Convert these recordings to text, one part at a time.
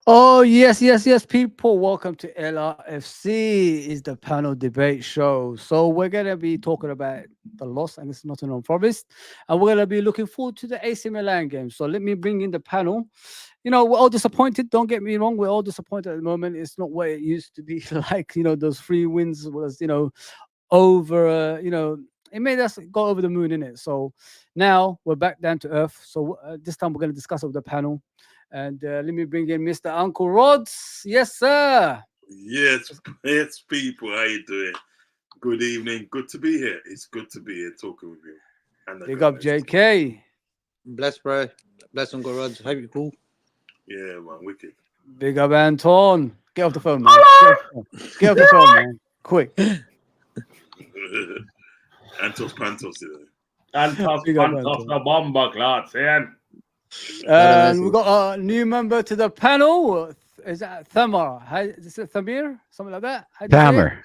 Oh, yes, people. Welcome to LRFC. Is the panel debate show. So we're gonna be talking about the loss against Nottingham Forest, and we're gonna be looking forward to the AC Milan game. So let me bring in the panel. We're all disappointed. Don't get me wrong. We're all disappointed at the moment. It's not what it used to be like. Those 3 wins was over. It made us go over the moon in it. So now we're back down to earth. So this time we're gonna discuss it with the panel. And let me bring in Mr. Uncle Rods. Yes, sir. Yes, yes, people. How you doing? Good evening. Good to be here. It's good to be here talking with you and the Big up guys. JK. Bless, bro. Bless Uncle Rods. Hope you're cool. Yeah, man, wicked. Big up Anton. Get off the phone, man. Get off the phone, man. Quick. Antos Pantos, Antos Big up Pantos Anton. the bomber, klart sen. And we got a new member to the panel. Is that Thamar? Is it Thamir? Something like that? How do you say it? Hammer.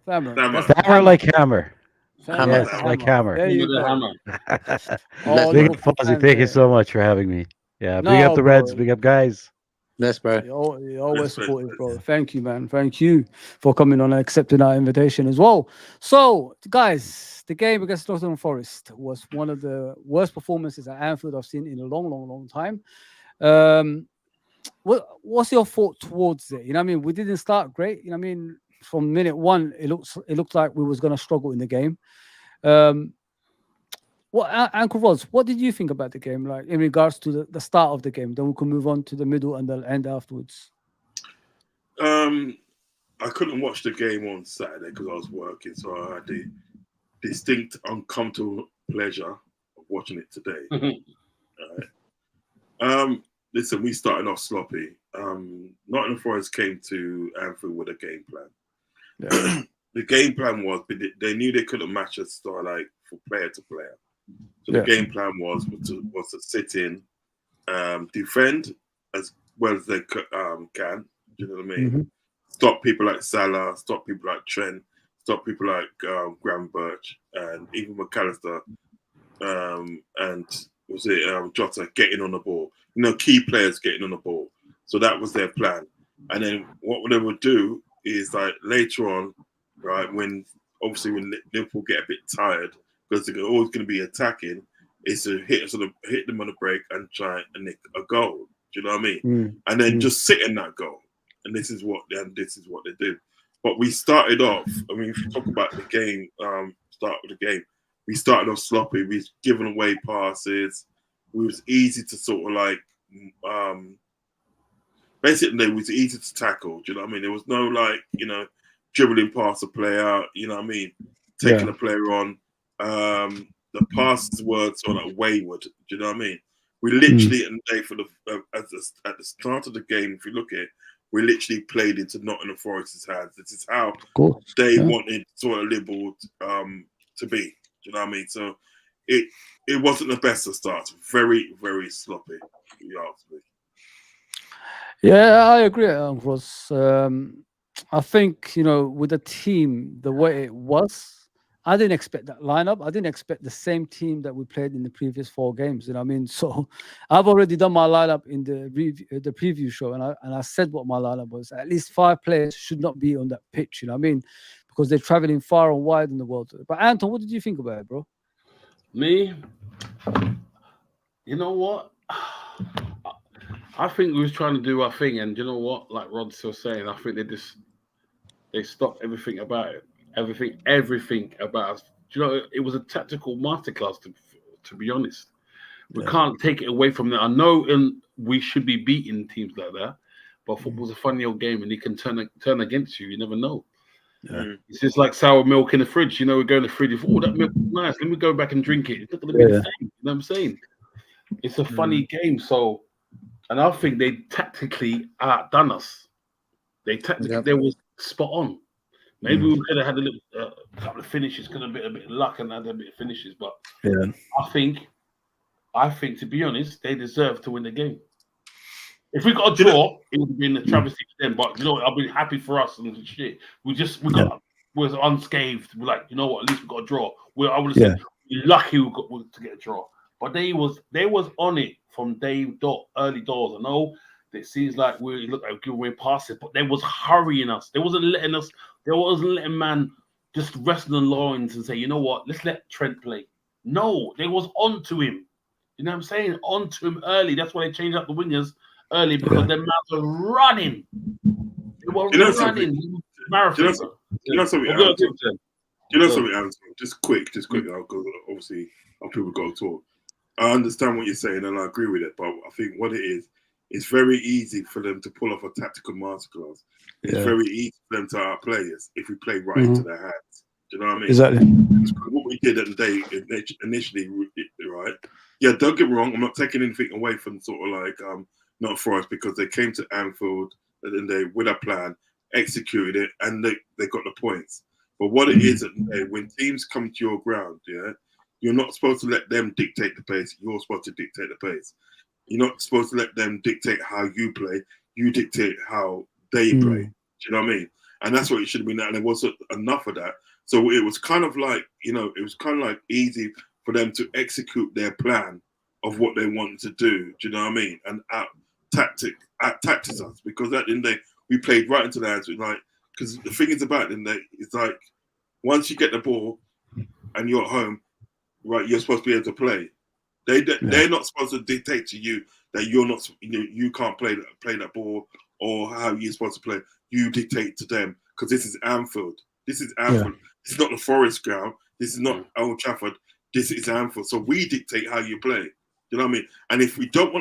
Thamar. Hammer. That's the Hammer like hammer. Thamar. Yes, That's like the hammer. There you With the go. hammer. All Big Liverpool up, Fozzie. fans Thank you there. so much for having me. Yeah, big up No, the Reds. bro. Big up, guys. Bless, bro. You're always Respect, supportive, respect. bro. Thank you, man. Thank you for coming on and accepting our invitation as well. So, guys, the game against Nottingham Forest was one of the worst performances at Anfield I've seen in a long, long, long time. Um, what's your thought towards it? We didn't start great. From minute one, it looked like we was going to struggle in the game. Um, Uncle Ross, what did you think about the game, like in regards to the start of the game? Then we can move on to the middle and the end afterwards. Um, I couldn't watch the game on Saturday because I was working, so I had the distinct, uncomfortable pleasure of watching it today. Right. Listen, we started off sloppy. Nottingham Forest came to Anfield with a game plan. Yeah. The game plan was they knew they couldn't match us style like for player to player. So Yeah. the game plan was to sit in, defend as well as they can. Do you know what I mean? Mhm. Stop people like Salah, stop people like Trent, stop people like Graham Birch, and even McAllister, and was it Jota getting on the ball. Key players getting on the ball. So that was their plan. And then what they would do is like later on, right, when Liverpool get a bit tired because they're always going to be attacking, is to hit them on the break and try and nick a goal. Do you know what I mean? And then just sit in that goal. And this is what they do. But we started off. I mean, if you talk about the game, start of the game, we started off sloppy. We was giving away passes. We was easy to sort of like, basically, it was easy to tackle. Do you know what I mean? There was no like, dribbling past a player. You know what I mean? Taking a player on. The passes were sort of like wayward. Do you know what I mean? We literally, and for at the start of the game, if you look at it, we literally played into Nottingham Forest's hands. This is how they wanted sort of Liverpool to be. Do you know what I mean? So it wasn't the best of starts. Very, very sloppy, if you ask me. Yeah, I agree, Uncle Ross. I think with the team the way it was, I didn't expect that lineup. I didn't expect the same team that we played in the previous 4 games. So I've already done my lineup in the preview show, and I said what my lineup was. At least 5 players should not be on that pitch. Because they're traveling far and wide in the world. But Anton, what did you think about it, bro? Me, you know what? I think we was trying to do our thing, and you know what? Like Rod's still saying, I think they stopped everything about it. Everything about us. Do you know, it was a tactical masterclass. To be honest, we can't take it away from that. I know, and we should be beating teams like that, but football's a funny old game, and it can turn against you. You never know. Yeah. It's just like sour milk in the fridge. We go in the fridge. Oh, that milk is nice. Let me go back and drink it. It's not going to be the same. You know what I'm saying? It's a funny game. So, and I think they tactically outdone us. They was spot on. Maybe we could have had a little couple of finishes, could have been a bit of luck and had a bit of finishes. But I think to be honest, they deserve to win the game. If we got a draw, it would have been a travesty for them. But I'll be happy for us and shit. We was unscathed. We're like, you know what? At least we got a draw. I would have said we're lucky to get a draw. But they was on it from early doors. I know It seems like we look like we're passes, but they was hurrying us. They wasn't letting us. They wasn't letting man just rest on the loins and say, you know what, let's let Trent play. No, they was on to him. You know what I'm saying? On to him early. That's why they changed up the wingers early because their mouths were running. They were running. Marathon. You know something? You know something, Anton? Just quick, because obviously people got to talk. I understand what you're saying and I agree with it, but I think what it is, it's very easy for them to pull off a tactical masterclass. It's very easy for them to outplay us if we play right into their hands. Do you know what I mean? Exactly. What we did at the day initially, right? Yeah, don't get me wrong. I'm not taking anything away from sort of like not Forest because they came to Anfield and they with a plan, executed it, and they got the points. But what it is, when teams come to your ground, you're not supposed to let them dictate the pace. You're supposed to dictate the pace. You're not supposed to let them dictate how you play. You dictate how they play. Do you know what I mean? And that's what it should have been. And there wasn't enough of that. So it was kind of like, it was kind of like easy for them to execute their plan of what they wanted to do. Do you know what I mean? And out-tactics us. Because at the end of the day, we played right into the hands. Because the thing is about it, it's like once you get the ball and you're at home, right, you're supposed to be able to play. They're not supposed to dictate to you that you're not, you can't play that ball or how you're supposed to play. You dictate to them because this is Anfield. This is Anfield. This is not the Forest ground. This is not Old Trafford. This is Anfield. So we dictate how you play. You know what I mean? And if you don't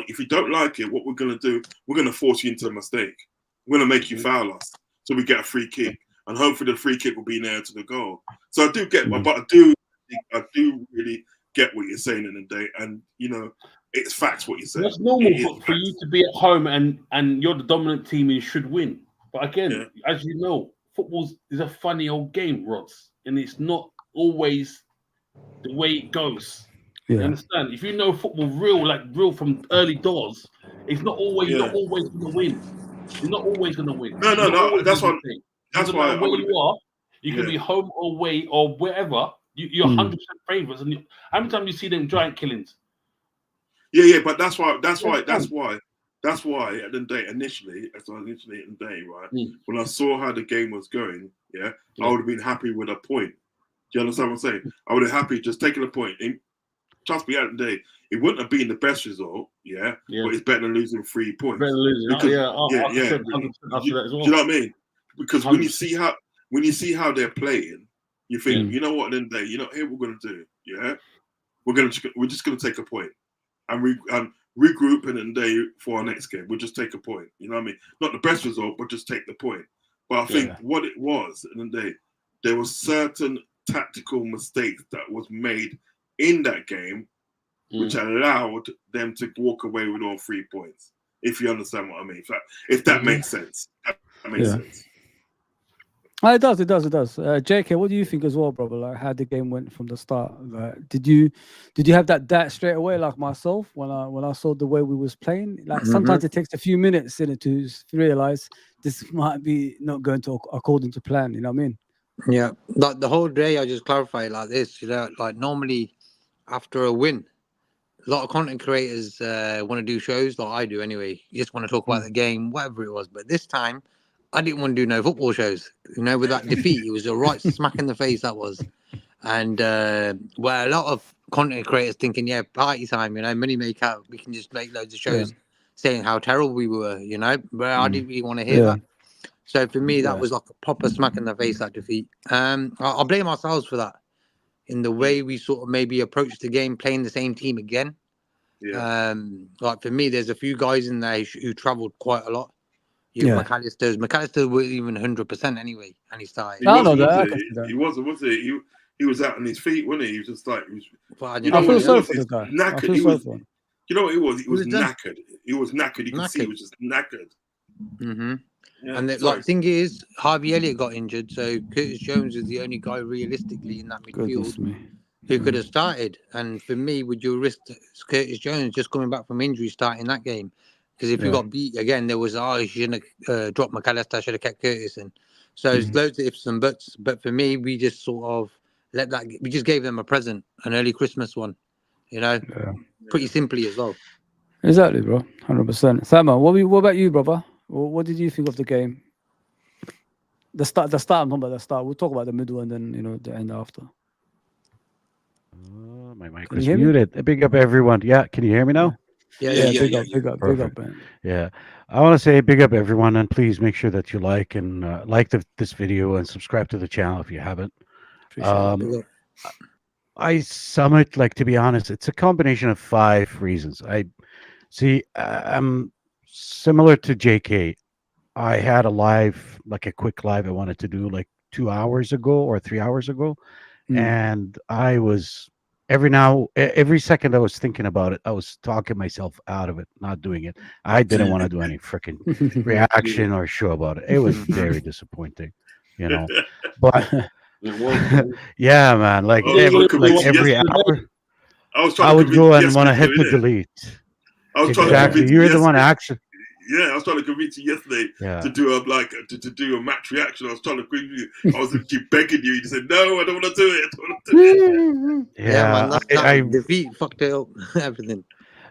like it, what we're gonna do, we're gonna force you into a mistake. We're gonna make you foul us, so we get a free kick, and hopefully the free kick will be near to the goal. So I do get, but I do really get what you're saying in the day, and it's facts what you're saying. It's normal for you to be at home and you're the dominant team and you should win. But again, as you know, football is a funny old game, Rods, and it's not always the way it goes. You understand? If you know football real from early doors, it's not always going to win. You're not always going to win. No. That's why. That's why where you are. You can be home or away or wherever. You're 100% favourites. And how many times you see them giant killings? Yeah. But that's why. At the end of the day, initially at the day, right? When I saw how the game was going, I would have been happy with a point. Do you understand what I'm saying? I would have happy just taking a point. Trust me, at the end of the day, it wouldn't have been the best result, but it's better than losing 3 points. Better than losing, because, you know what I mean? Because 100%. when you see how they're playing, you think, you know what? Then here we're going to do, we're just going to take a point and regroup and then day for our next game. We'll just take a point. You know what I mean? Not the best result, but just take the point. But I think what it was, and then there was certain tactical mistakes that was made in that game, which allowed them to walk away with all 3 points. If you understand what I mean, if that makes sense, that makes sense. It does. JK, what do you think as well, brother? Like how the game went from the start? Like, did you have that straight away, like myself, when I saw the way we was playing? Like sometimes it takes a few minutes in it to realize this might be not going to according to plan. You know what I mean? Yeah, like the whole day, I just clarify it like this. Like normally after a win, a lot of content creators want to do shows, like I do anyway. You just want to talk about the game, whatever it was. But this time, I didn't want to do no football shows. With that defeat, it was a right smack in the face that was. And where a lot of content creators thinking, party time, money maker, we can just make loads of shows saying how terrible we were, But I didn't really want to hear that. So for me, that was like a proper smack in the face, that defeat. I'll blame ourselves for that. In the way we sort of maybe approached the game, playing the same team again. Like for me, there's a few guys in there who travelled quite a lot. McAllister wasn't even 100% anyway, and he started. He wasn't, was he? He was out on his feet, wasn't he? He was just like, I feel sorry for the guy. Knackered. You know what it was? He was knackered. He was knackered. You could see he was just knackered. Yeah, and the thing is, Harvey Elliott got injured, so Curtis Jones is the only guy realistically in that midfield who could have started. And for me, would you risk Curtis Jones just coming back from injury starting that game? Because if you got beat again, there was you shouldn't have dropped McAllister, should have kept Curtis in. So it's loads of ifs and buts. But for me, we just sort of we just gave them a present, an early Christmas one, pretty simply as well. Exactly, bro. 100%. Thamma, what about you, brother? What did you think of the game? The start. I'm talking about the start. We'll talk about the middle and then the end after. My mic Can you was hear me? muted. Big up everyone. Yeah, can you hear me now? Yeah, Yeah, yeah. big up, big up, Perfect. man. Yeah, I want to say big up everyone, and please make sure that you like and this video and subscribe to the channel if you haven't. Appreciate that, Um, bro. Big up. I sum it like, to be honest, it's a combination of 5 reasons. I see. I'm similar to JK. I had a live, like a quick live, I wanted to do like 2 hours ago or 3 hours ago, Mm. and I was every second I was thinking about it, I was talking myself out of it, not doing it. I didn't want to do any freaking reaction or show about it. It was very disappointing, you know. But It was, man. yeah, man, like I was trying to convince you every yesterday. hour I was trying I to would convince go you and want to yesterday, hit though, the innit? delete. I was trying to Exactly, convince you you're the one yesterday. actually. Yeah, I was trying to convince you yesterday Yeah. to do to do a match reaction. I was trying to convince you. I was keep begging you. You said no, I don't want to do it. I don't want to do it. Yeah, man. Yeah, That defeat fucked it up. Everything.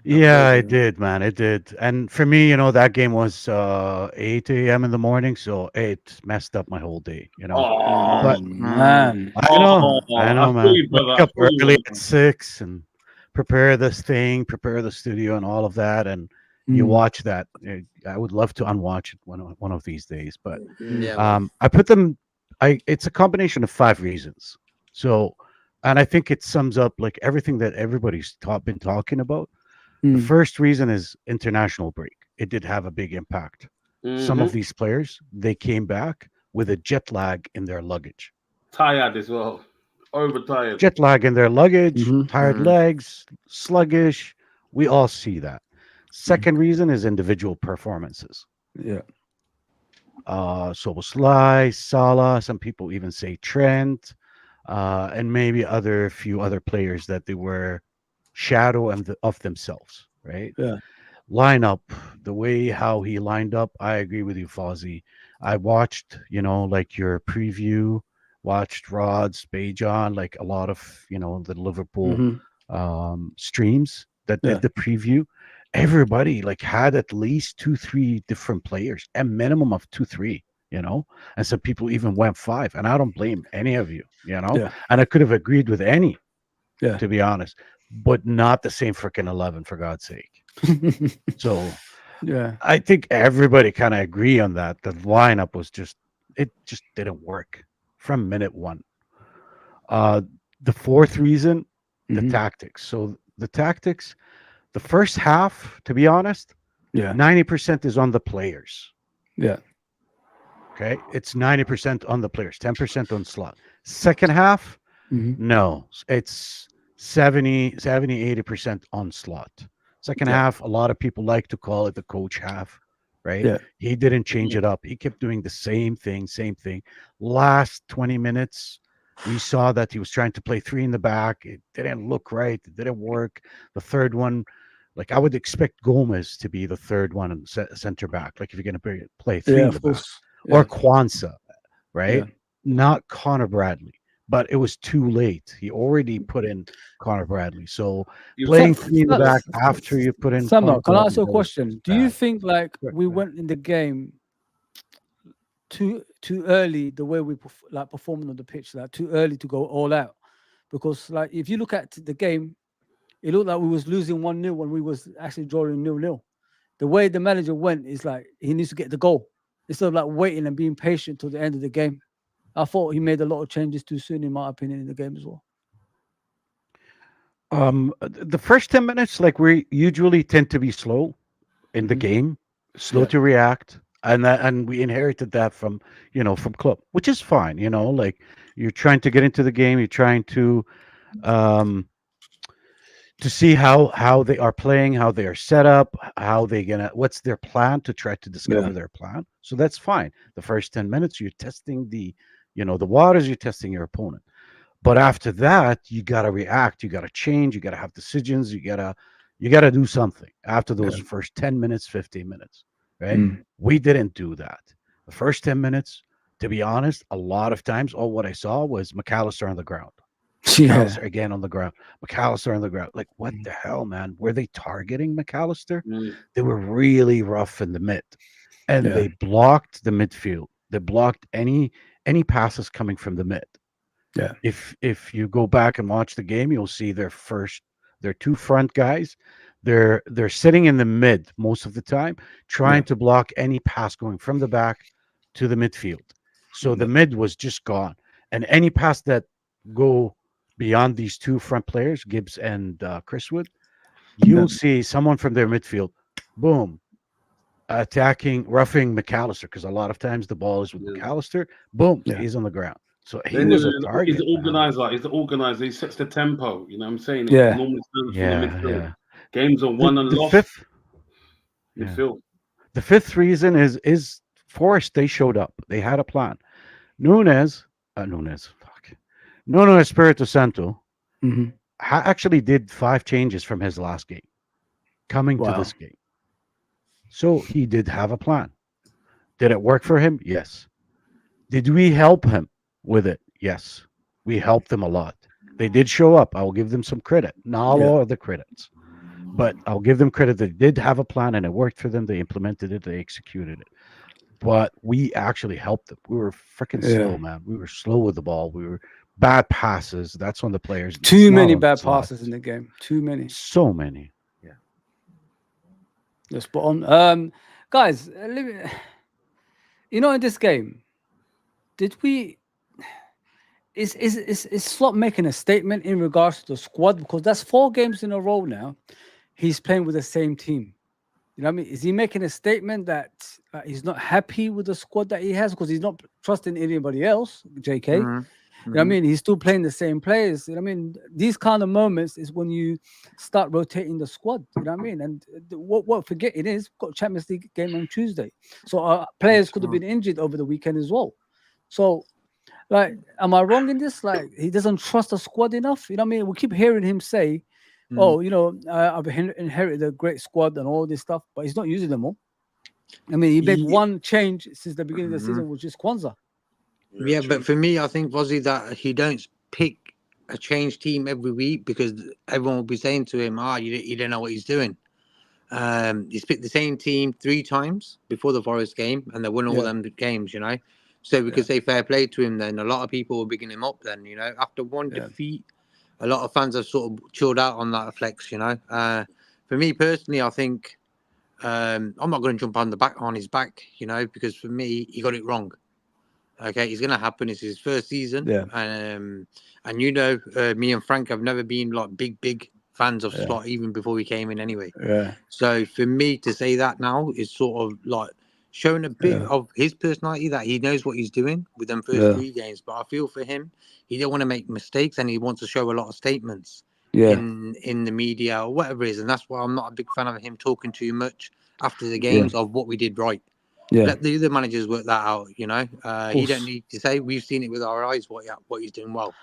yeah, Unfortunately. it did, man. It did. And for me, that game was 8 a.m. in the morning, so it messed up my whole day, Oh, But Man. I know, I feel man. you, Wake brother. I up feel you, early at brother. 6 and prepare this thing, prepare the studio and all of that, and you Mm. watch that. I would love to unwatch it one of these days, but Yeah, man. I put them. It's a combination of 5 reasons. So, and I think it sums up like everything that everybody's been talking about. The Mm. first reason is international break. It did have a big impact. Some of these players, they came back with a jet lag in their luggage. Tired as well. Overtired. Jet lag in their luggage, Mm-hmm. tired legs, sluggish. We all see that. Second reason is individual performances. Yeah. Soboslai, Salah, some people even say Trent, and maybe few other players that they were shadow of themselves, right? Yeah. Lineup, the way how he lined up, I agree with you, Fozzie. I watched, like your preview, watched Rod's, Bejon, like a lot of, the Liverpool Mm-hmm. streams that Yeah. did the preview. Everybody like had at least 2, 3 different players, a minimum of 2, 3, and some people even went 5. And I don't blame any of you, Yeah. and I could have agreed with any, Yeah. to be honest, but not the same freaking 11, for God's sake. So Yeah. I think everybody kind of agree on that. The lineup was it just didn't work from minute one. Uh, the fourth reason, the Mhm. tactics. So the tactics, the first half, to be honest, Yeah. 90% is on the players. Yeah. Okay. It's 90% on the players, 10% on slot. Second half, Mhm. no, it's 80% on slot. Second Yeah. half, a lot of people like to call it the coach half, right? Yeah. He didn't change it up. He kept doing the same thing, same thing. Last 20 minutes, we saw that he was trying to play 3 in the back. It didn't look right. It didn't work. The third one, like I would expect Gomez to be the third one in center back. Like if you're going to play 3 Yeah. in Of the back, course. or Yeah. Kwanzaa, right? Yeah. Not Connor Bradley, but it was too late. He already put in Connor Bradley. So playing 3 in the back after you put in Connor Samuel, can I ask Bradley, you a that was question? Do you bad. think like Correct, we man. went in the game too early, the way we performing on the pitch, like too early to go all out? Because like if you look at the game, it looked like we was losing 1-0 when we was actually drawing 0-0. The way the manager went is like he needs to get the goal instead of like waiting and being patient till the end of the game. I thought he made a lot of changes too soon, in my opinion, in the game as well. The first 10 minutes, like we usually tend to be slow in the Mhm. game, slow Yeah. to react. And we inherited that from Klopp, which is fine. Like you're trying to get into the game, you're trying um to see how they are playing, how they are set up, how they what's their plan, to try to discover Yeah. their plan. So that's fine. The first 10 minutes, you're testing the waters, you're testing your opponent. But after that, you gotta react, you gotta change, you gotta have decisions, you gotta do something after those Yeah. first 10 minutes, 15 minutes, right? Mm. We didn't do that. The first 10 minutes, to be honest, a lot of times all what I saw was McAllister on the ground. Yeah. McAllister again on the ground. McAllister on the ground. Like, what the hell, man? Were they targeting McAllister? They were really rough in the mid, and Yeah. they blocked the midfield. They blocked any passes coming from the mid. Yeah. If you go back and watch the game, you'll see their two front guys. They're sitting in the mid most of the time, trying to block any pass going from the back to the midfield. So the mid was just gone, and any pass that go beyond these two front players, Gibbs and Chris Wood, you'll see someone from their midfield, boom, roughing McAllister, because a lot of times the ball is with McAllister. Boom, he's on the ground. So he was a target. He's the organizer. He's the organizer. He sets the tempo. You know what I'm saying? It Yeah. normally stands Yeah, from the midfield. yeah. Games are won and lost. Midfield. The fifth reason is Forest. They showed up. They had a plan. Nuno Espirito Santo actually did 5 changes from his last game coming to this game. So he did have a plan. Did it work for him? Yes. Did we help him with it? Yes. We helped them a lot. They did show up. I'll give them some credit. Not all of the credits, but I'll give them credit. They did have a plan and it worked for them. They implemented it. They executed it. But we actually helped them. We were freaking slow, man. We were slow with the ball. We were bad passes. That's on the players. Too many bad passes in the game. Too many. So many. Yeah. That's spot on. Guys, in this game, did we? Is Slot making a statement in regards to the squad? Because that's 4 games in a row now. He's playing with the same team. You know what I mean? Is he making a statement that he's not happy with the squad that he has because he's not trusting anybody else, JK? You know what I mean? He's still playing the same players. You know what I mean? These kind of moments is when you start rotating the squad. You know what I mean? And what forgetting is, we've got a Champions League game on Tuesday. So players could have been injured over the weekend as well. So, like, am I wrong in this? Like, he doesn't trust the squad enough? You know what I mean? We keep hearing him say, I've inherited a great squad and all this stuff, but he's not using them all. I mean, he made one change since the beginning of the season, which is Kwanzaa. Yeah, but for me, I think, Vozzy, that he don't pick a change team every week because everyone will be saying to him, you don't know what he's doing. He's picked the same team 3 times before the Forest game, and they won all them games, So we could say fair play to him then. A lot of people were bigging him up then, After one defeat, a lot of fans have sort of chilled out on that flex, For me personally, I think I'm not going to jump on his back, because for me, he got it wrong. Okay, it's going to happen. It's his first season. Yeah. And me and Frank have never been like big fans of Slot even before we came in anyway. Yeah. So for me to say that now is sort of like showing a bit of his personality that he knows what he's doing with them first 3 games. But I feel for him, he don't want to make mistakes and he wants to show a lot of statements in the media or whatever it is. And that's why I'm not a big fan of him talking too much after the games of what we did right. Yeah. Let the other managers work that out, He don't need to say. We've seen it with our eyes what he's doing well.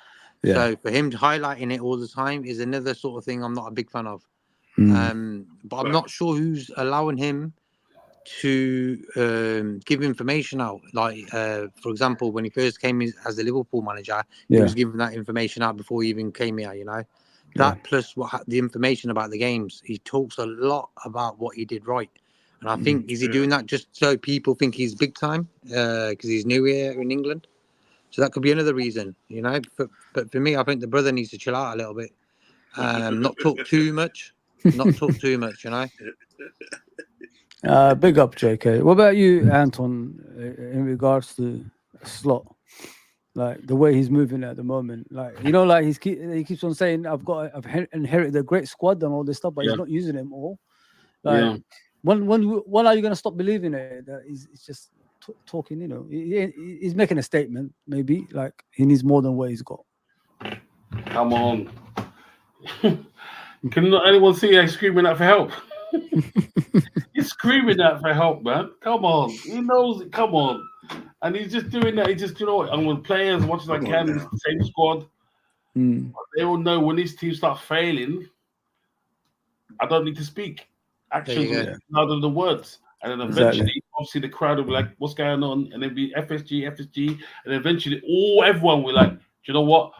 Yeah. So for him highlighting it all the time is another sort of thing I'm not a big fan of. But I'm not sure who's allowing him to give information out. Like, for example, when he first came in as the Liverpool manager, he was giving that information out before he even came here, That plus the information about the games. He talks a lot about what he did right. And I think, is he doing that just so people think he's big time? Because he's new here in England. So that could be another reason, But for me, I think the brother needs to chill out a little bit. Not talk too much. Big up, JK. What about you, Anton, in regards to Slot? Like, the way he's moving at the moment. Like, like he keeps on saying, I've inherited a great squad and all this stuff, but he's not using them all. Like, when are you going to stop believing it? That he's just talking, he's making a statement, maybe. Like, he needs more than what he's got. Come on. Can not anyone see you screaming out for help? He's screaming out for help, man. Come on. He knows it. Come on. And he's just doing that. He just, I'm with players as much as I can. It's the same squad. They all know when these teams start failing, I don't need to speak. Actions louder than the words. And then eventually, obviously, the crowd will be like, what's going on? And then be FSG. And eventually, everyone will like, do you know what?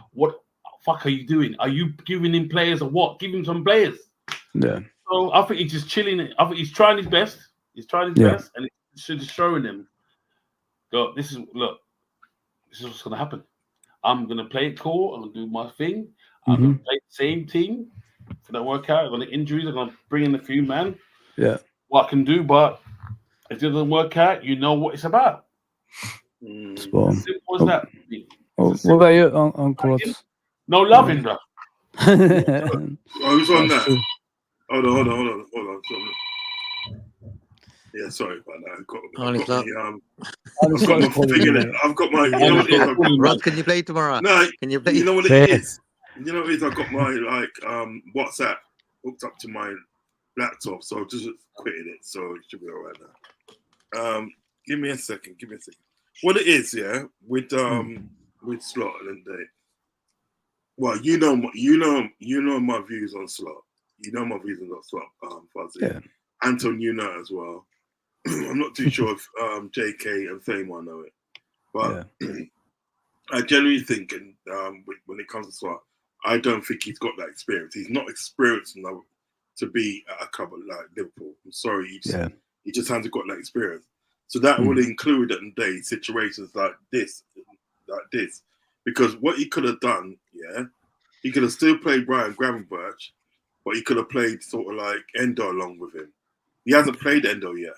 fuck are you doing? Are you giving him players or what? Give him some players. Yeah. So I think he's just chilling. I think he's trying his best. He's trying his best, and it's just showing him. Go, this is what's gonna happen. I'm gonna play it cool. I'm gonna do my thing. I'm gonna play the same team. If it don't work out, I'm gonna injuries. I'm gonna bring in a few man. Yeah. What I can do, but if it doesn't work out, you know what it's about. Simple as that. What about you, Uncle Ross? No loving, bro. Who's on that? Hold on. Yeah, sorry about that. I've got my. You know what it is? Ross, can you play tomorrow? No, can you play? You know what it is? You know what it is? I've got my WhatsApp hooked up to my laptop, so I've just quitted it, so it should be all right now. Give me a second. What it is, yeah, with Slot and Day. Well, you know my views on Slot. You know my views on Slot, Fuzzy. Yeah. Anton, you know as well. I'm not too sure if JK and Thamar know it, but I generally think, and when it comes to Slot, I don't think he's got that experience. He's not experienced enough to be at a club like Liverpool. I'm sorry, he just hasn't got that experience. So that will include at the day situations like this, because what he could have done, he could have still played Brian Gravenberch, but he could have played sort of like Endo along with him. He hasn't played Endo yet.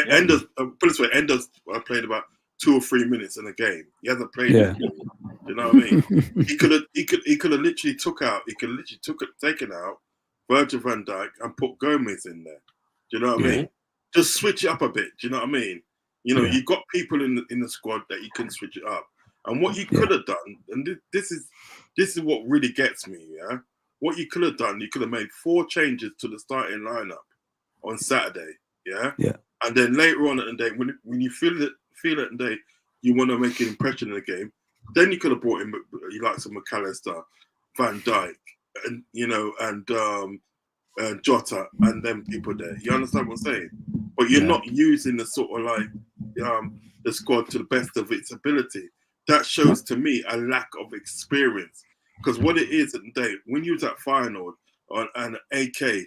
Endo's put it this way, Endo's played about 2 or 3 minutes in a game. He hasn't played it. You know what I mean? he could have literally taken out Virgil van Dijk and put Gomez in there. Do you know what I mean? Just switch it up a bit. Do you know what I mean? You know, you've got people in the squad that you can switch it up. And what you could have done, and this is what really gets me, what you could have done, you could have made 4 changes to the starting lineup on Saturday, and then later on in the day, when you feel it in the day, you want to make an impression in the game, then you could have brought in some McAllister, Van Dijk, and and Jota, and then people there. You understand what I'm saying? But you're not using the sort of like the squad to the best of its ability. That shows to me a lack of experience. Because what it is at the day, when you was at Feyenoord and AK,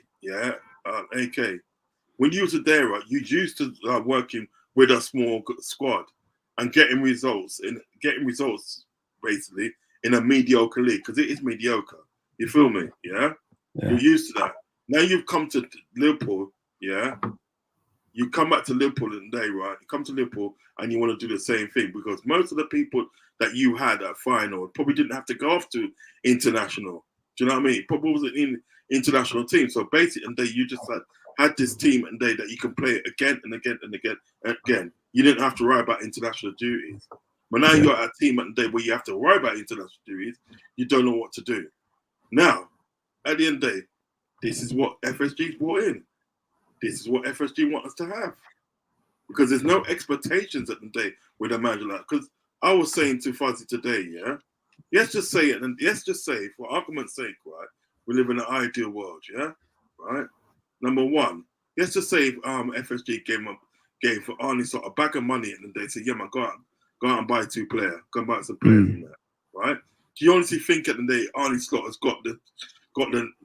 when you was there, right, you used to working with a small squad and getting results basically in a mediocre league, because it is mediocre. You feel me? Yeah? You're used to that. Now you've come to Liverpool, you come back to Liverpool in the day, right? You come to Liverpool and you want to do the same thing, because most of the people that you had at Feyenoord probably didn't have to go off to international. Do you know what I mean? Probably wasn't in international team. So basically, and you just had this team and that you can play again and again and again and again. You didn't have to worry about international duties. But now you're at a team at the day where you have to worry about international duties. You don't know what to do. Now, at the end of the day, this is what FSG's brought in. This is what FSG want us to have. Because there's no expectations at the day with a manager like that. Because I was saying to Fuzzy today, let's just say it, and let's just say, for argument's sake, right, we live in an ideal world, right? Number one, let's just say FSG gave for Arnie Slot a bag of money and they say, man, go out and buy 2 players, go and buy some players in there, right? Do you honestly think at the day Arnie Slot has got the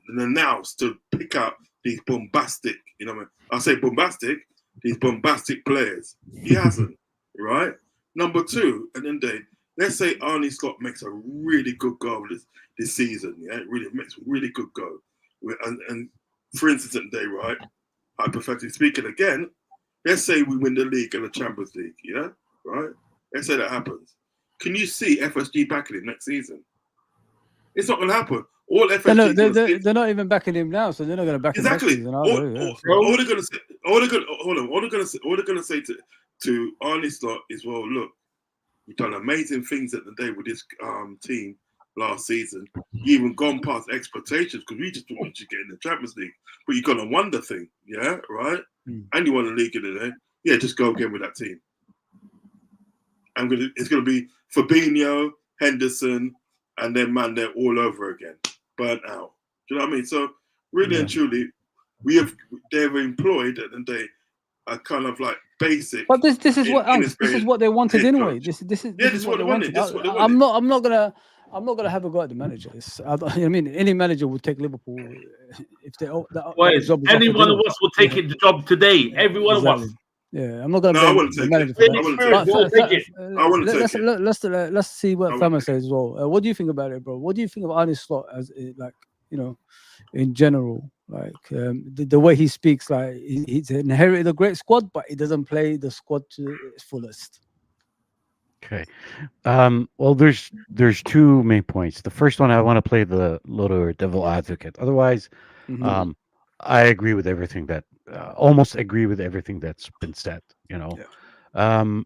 nous to pick out these bombastic, you know what I mean? I say bombastic, these bombastic players. He hasn't, right? Number 2, and then let's say Arnie Slot makes a really good goal this season, really makes a really good goal. And for instance, at the day, right, hypothetically speaking again, let's say we win the league and the Champions League, right? Let's say that happens. Can you see FSG backing him next season? It's not going to happen. All FSG they're not even backing him now, so they're not going to back him next season. All they're going to say, all they're going to say to Arnie Slot is, well, look, you've done amazing things at the day with this team last season. You even gone past expectations, because we just want you to get in the Champions League, but you got a wonder thing, right? And you won the league in the day. Just go again with that team. It's going to be Fabinho, Henderson, and then they're all over again, burnt out. Do you know what I mean? So really and truly, they've employed and they are kind of like basic. But this is what they wanted anyway. This is what they wanted. I'm not gonna I'm not gonna have a go at the manager. I mean, any manager would take Liverpool if that Boys, job is any offered. one of us will take it the job today. Every one of us. Exactly. Yeah, I'm not gonna No, I blame wouldn't the take manager it. for I that. wouldn't But take it. we'll take it. I wouldn't take it. Let's see what I Fama wouldn't says as well. What do you think about it, bro? What do you think of Arne Slot as like in general? Like the way he speaks, like he's inherited a great squad, but he doesn't play the squad to its fullest. Okay. Well, there's two main points. The first one, I want to play the little devil advocate. Otherwise, Mhm. um, I agree with everything that almost agree with everything that's been said. Yeah. Um,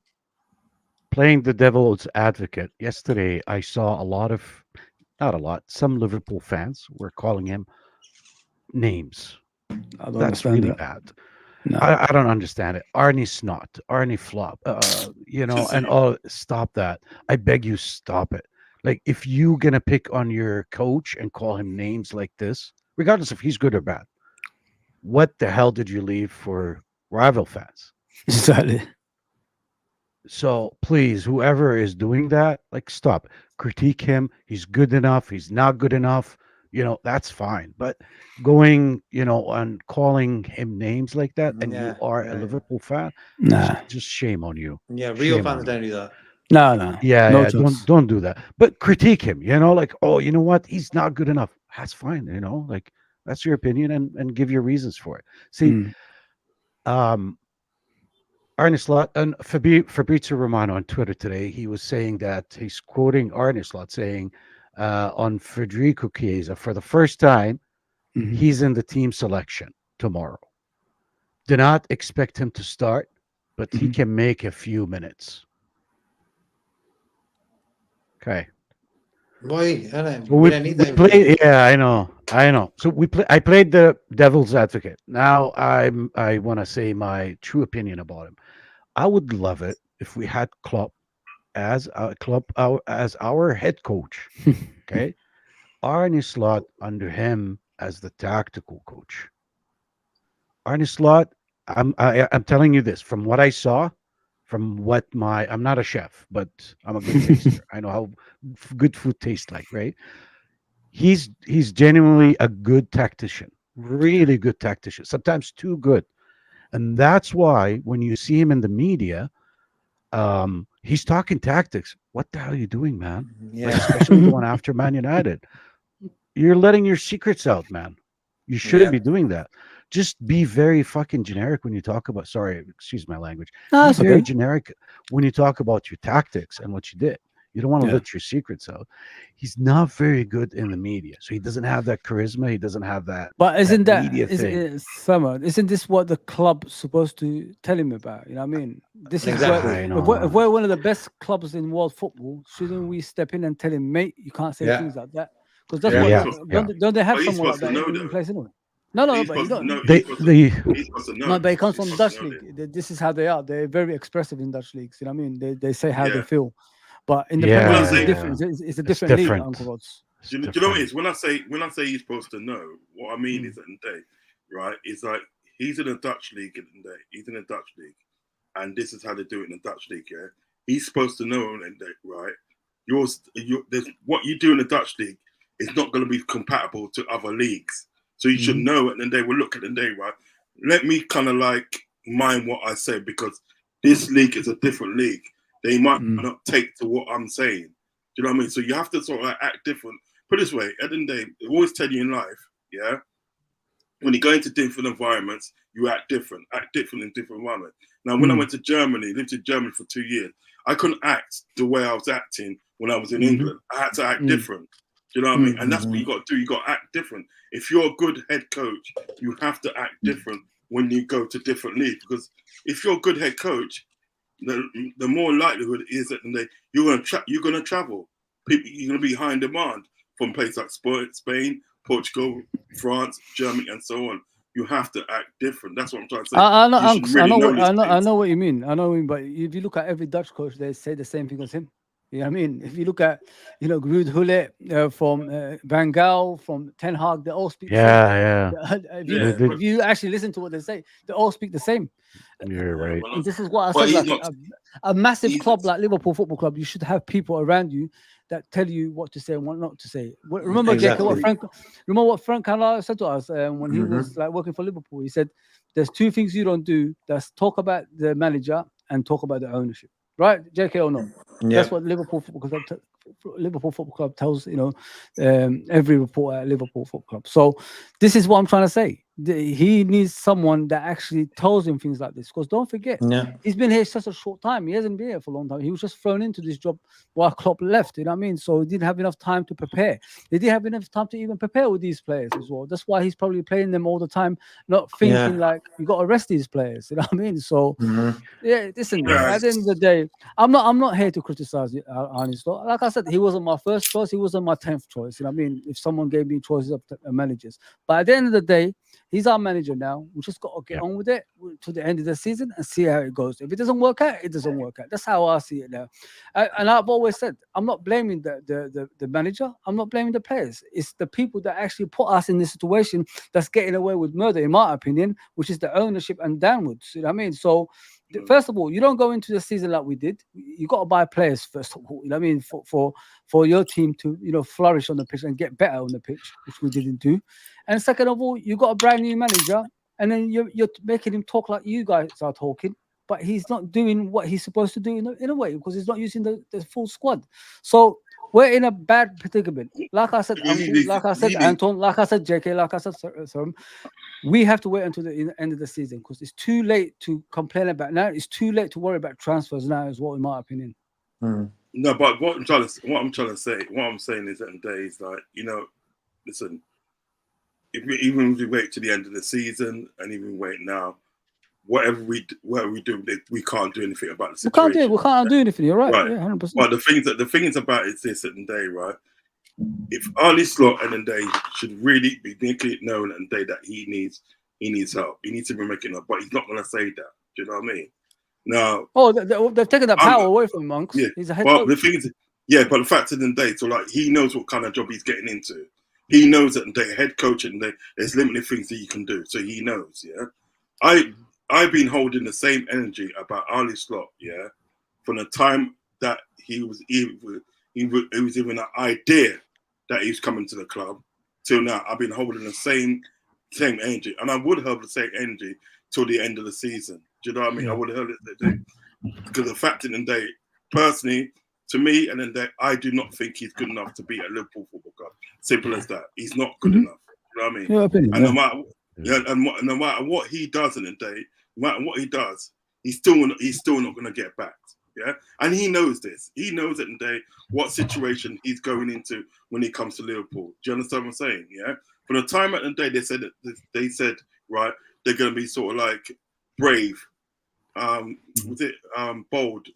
playing the devil's advocate. Yesterday, I saw not a lot, some Liverpool fans were calling him names. I don't That's understand really that. bad. No. I don't understand it. Arnie Snot, Arnie Flop, and all. Stop that. I beg you, stop it. Like, if you gonna pick on your coach and call him names like this, regardless if he's good or bad, what the hell did you leave for rival fans? Exactly. So please, whoever is doing that, like, stop. Critique him. He's good enough. He's not good enough. That's fine. But going, and calling him names like that, and you Yeah, are a yeah, Liverpool fan, Nah. just shame on you. yeah. Real Shame fans on you. don't do that. No. Yeah, No yeah. Don't chance. don't do that. But critique him. Like, oh, you know what? He's not good enough. That's fine. Like, that's your opinion, and give your reasons for it. See, Mm. um, Arne Slot and Fabrizio Romano on Twitter today, he was saying that he's quoting Arne Slot saying on Federico Chiesa, for the first time, Mhm. he's in the team selection tomorrow. Do not expect him to start, but he Mhm. can make a few minutes. Okay. Boy, I don't, So we we don't need we that every game. play. Yeah, I know. So I played the devil's advocate. Now I want to say my true opinion about him. I would love it if we had Klopp as our head coach. Okay, Arne Slot under him as the tactical coach. Arne Slot, I'm telling you this from what I saw, from what I'm not a chef, but I'm a good taster. I know how good food tastes like, right? He's genuinely a good tactician, really good tactician, sometimes too good. And that's why when you see him in the media, he's talking tactics. What the hell are you doing, man? Like, Yeah, especially the one after Man United. You're letting your secrets out, man. You shouldn't yeah. be doing that. Just be very fucking generic when you talk about, sorry, excuse my language. No, Be that's very okay. generic when you talk about your tactics and what you did. You don't want to Yeah. let your secrets out. He's not very good in the media. So he doesn't have that charisma. He doesn't have that But isn't that media thing. Summer? Isn't this what the club's supposed to tell him about? You know what I mean? This is Exactly. what I if know. we're one of the best clubs in world football, shouldn't we step in and tell him, mate, you can't say Yeah, things like that? Because that's Yeah, what but Yeah, yeah. don't they have but he's someone like supposed to that know in though. place anyway? No, He's but you supposed to don't. know. They they He's supposed to know. No, but he comes He's from supposed Dutch to know league. This is how they are. They're very expressive in Dutch leagues. You know what I mean? They say how they Yeah. feel. But in the Premier When I League, it's say, different. yeah. It's a It's different league, different. Uncle Rods. It's do you know what it different. is? When I say he's supposed to know, what I mean is at the day, right? It's like he's in a Dutch league at the day. He's in a Dutch league, and this is how they do it in the Dutch league. Yeah, he's supposed to know at the day, right? There's what you do in the Dutch league is not going to be compatible to other leagues. So you should know at the day. We'll look at the day, right? Let me kind of like mind what I say because this league is a different league. They might not take to what I'm saying. Do you know what I mean? So you have to sort of like act different. Put it this way, at the end of the day, they always tell you in life, yeah, when you go into different environments, you act different in different environments. Now, when I went to Germany, lived in Germany for 2 years, I couldn't act the way I was acting when I was in England. I had to act different. Do you know what I mean? And that's what you got to do. You got to act different. If you're a good head coach, you have to act different when you go to different leagues. Because if you're a good head coach, the more likelihood is that you're going to travel. People, you're going to be high in demand from places like Spain, Portugal, France, Germany, and so on. You have to act different. That's what I'm trying to say. I know, You should Unks, really know I these things. know what you mean. I know what you mean. But if you look at every Dutch coach, they say the same thing as him. You know what I mean? If you look at, Gruud Hullet from Van Gaal, from Ten Hag, they all speak the same. Yeah, If Yeah, if you actually listen to what they say, they all speak the same. you're right. well, And this is what I but said, he's like not. a massive He's club like Liverpool Football Club, you should have people around you that tell you what to say and what not to say. Remember, Jake, Exactly. remember what Frank Canal said to us when he Mhm. was like working for Liverpool. He said, "There's two things you don't do. That's talk about the manager and talk about the ownership." Right, JK or not? That's Yeah. what Liverpool Football Club tells every reporter at Liverpool Football Club. So this is what I'm trying to say. He needs someone that actually tells him things like this. Because don't forget, Yeah. he's been here such a short time. He hasn't been here for a long time. He was just thrown into this job while Klopp left. You know what I mean? So he didn't have enough time to prepare. They didn't have enough time to even prepare with these players as well. That's why he's probably playing them all the time, not thinking Yeah. like you got to rest these players. You know what I mean? So Mhm. yeah, listen. Yeah, At the end of the day, I'm not here to criticize Arne Slot. Like I said, he wasn't my first choice. He wasn't my 10th choice. You know what I mean? If someone gave me choices of managers, but at the end of the day, he's our manager now. We just got to get Yeah. on with it to the end of the season and see how it goes. If it doesn't work out, it doesn't work out. That's how I see it now. And I've always said, I'm not blaming the manager. I'm not blaming the players. It's the people that actually put us in this situation that's getting away with murder, in my opinion, which is the ownership and downwards. You know what I mean? So first of all, you don't go into the season like we did. You got to buy players first of all. You know what I mean? For your team to flourish on the pitch and get better on the pitch, which we didn't do. And second of all, you got a brand new manager, and then you're making him talk like you guys are talking, but he's not doing what he's supposed to do in a way because he's not using the full squad. So we're in a bad predicament. Like I said, like I said, Anton, like I said, JK, like I said, sir, we have to wait until the end of the season because it's too late to complain about now. It's too late to worry about transfers now, as well, in my opinion. No, but what I'm trying to say, what I'm saying is that in days like listen, even if we wait to the end of the season and even wait now, whatever we do, we can't do anything about the situation. We can't do anything. You're right. Right. Yeah, 100%. But the thing is about is this at the day, right? If Arne Slot and the day should really be making it known and day that he needs help. He needs to be making up, but he's not going to say that. Do you know what I mean? Now, they've taken that power away from Monks. Yeah, he's a head well, coach. the thing is, but the fact of the day, so like he knows what kind of job he's getting into. He knows that the head coach and there's limited things that you can do. So he knows. Yeah, I've been holding the same energy about Arne Slot. Yeah, from the time that he was even an idea that he was coming to the club till now. I've been holding the same energy, and I would hold the same energy till the end of the season. Do you know what I mean? Yeah. I would have held it because the fact in the day, personally, to me, and then that I do not think he's good enough to be at Liverpool Football Club. Simple as that. He's not good enough. You know what I mean? Your opinion, and yeah. no matter what he does in the day, no matter what he does, he's still not going to get back. Yeah, and he knows this. He knows at the day what situation he's going into when he comes to Liverpool. Do you understand what I'm saying? Yeah. From the time at the day they said right, they're going to be sort of like brave. Was it bold?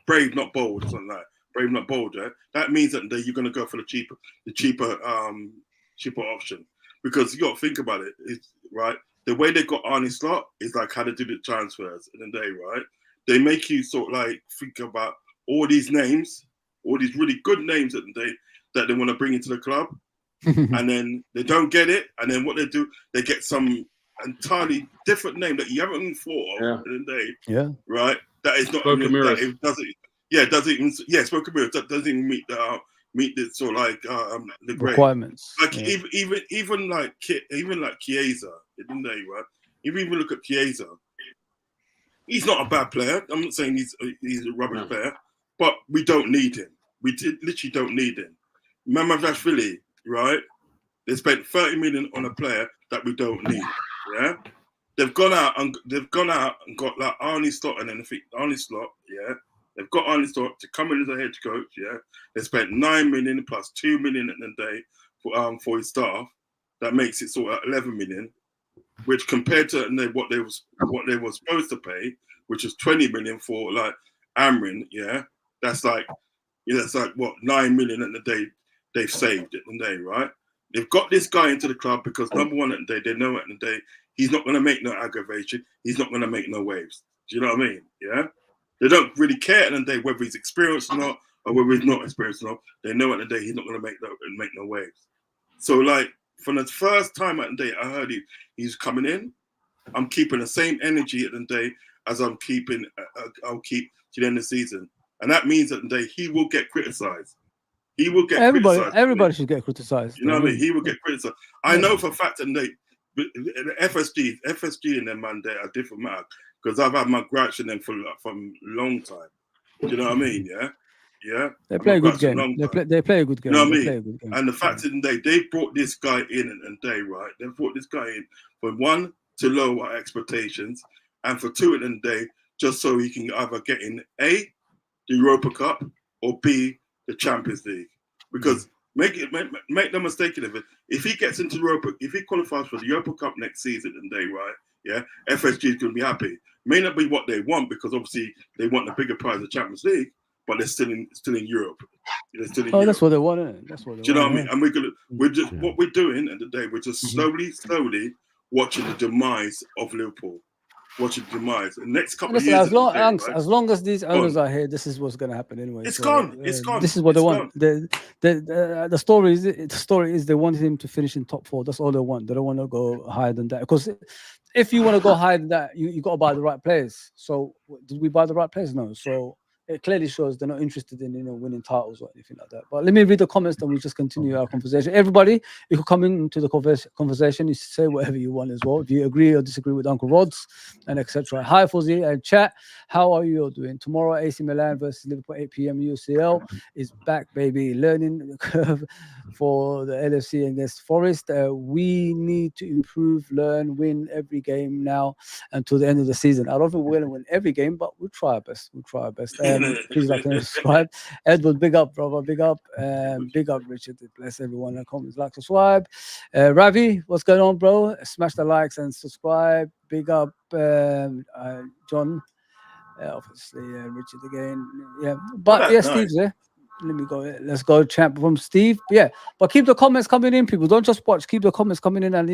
Brave, not bold, or something like that. Brave, not bold. Yeah? That means that you're going to go for the cheaper option because you got to think about it. It's, right, the way they got Arne Slot is like how to do the transfers in the day, right? They make you sort of like think about all these names, all these really good names that they want to bring into the club, and then they don't get it, and then what they do, they get some entirely different name that you haven't even thought of in the day. Yeah. Right. That is not. Spoken mirrors. It doesn't. Yeah. It doesn't even. Yeah. Spoken mirrors. That doesn't even meet the sort of like the grade. Requirements. Like even like Chiesa, didn't they? Right. If you even look at Chiesa, he's not a bad player. I'm not saying he's a rubbish player, but we don't need him. We literally don't need him. Mamardashvili, right? They spent 30 million on a player that we don't need. Yeah, they've gone out and got like Arne Slot and anything. Arne Slot, yeah. They've got Arne Slot to come in as a head coach. Yeah, they spent 9 million plus 2 million in the day for his staff. That makes it sort of 11 million, which compared to what they were supposed to pay, which was 20 million for like Amrin. Yeah, that's like what 9 million in the day they've saved it in the day, right? They've got this guy into the club because number one at the day, they know at the day he's not going to make no aggravation. He's not going to make no waves. Do you know what I mean? Yeah. They don't really care at the day whether he's experienced or not, or whether he's not experienced enough, they know at the day he's not going to make no waves. So like from the first time at the day I heard he's coming in, I'm keeping the same energy at the day as I'll keep to the end of the season, and that means at the day he will get criticised. He will get criticised. Everybody should get criticised. You know what I mean? He will get criticised. I know for a fact that the FSG and them man they are different matter because I've had my gripes in them for a long time. Do you know what I mean? Yeah. They play a good game. They play a good game. You know what I mean? And the fact that they brought this guy in and they right. They brought this guy in for one to lower our expectations, and for two at the end of the day just so he can either get in A, the Europa Cup, or B, the Champions League. Because make no mistake of it, if he gets into Europa, if he qualifies for the Europa Cup next season and they right, yeah, FSG is going to be happy. May not be what they want because obviously they want the bigger prize of the Champions League, but they're still in Europe. They're still in Europe. That's what they want, isn't it? That's what they want. Do you know what I mean? And we're just what we're doing at the day. We're just slowly watching the demise of Liverpool. Watching the demise. The next couple of years. As long as these owners are here, this is what's going to happen anyway. It's gone. This is what they want. The story is they want him to finish in top 4. That's all they want. They don't want to go higher than that. Because if you want to go higher than that, you got to buy the right players. So did we buy the right players? No. So it clearly shows they're not interested in winning titles or anything like that. But let me read the comments, then we'll just continue our conversation. Everybody, you can come into the conversation. You say whatever you want as well. If you agree or disagree with Uncle Rod's and etc. Hi, Fuzzy and chat. How are you all doing? Tomorrow, AC Milan versus Liverpool, 8 p.m. UCL is back, baby. Learning the curve for the LFC against Forest. We need to improve, learn, win every game now until the end of the season. I don't think we're going to win every game, but we'll try our best. Please like and subscribe. Edward, big up, brother, big up. Big up, Richard. Bless everyone in the comments. Like, subscribe. Ravi, what's going on, bro? Smash the likes and subscribe. Big up, John. Obviously, Richard again. Yeah, but yeah, Steve's there. Let me go. Let's go, champ from Steve. Yeah, but keep the comments coming in, people. Don't just watch. Keep the comments coming in, and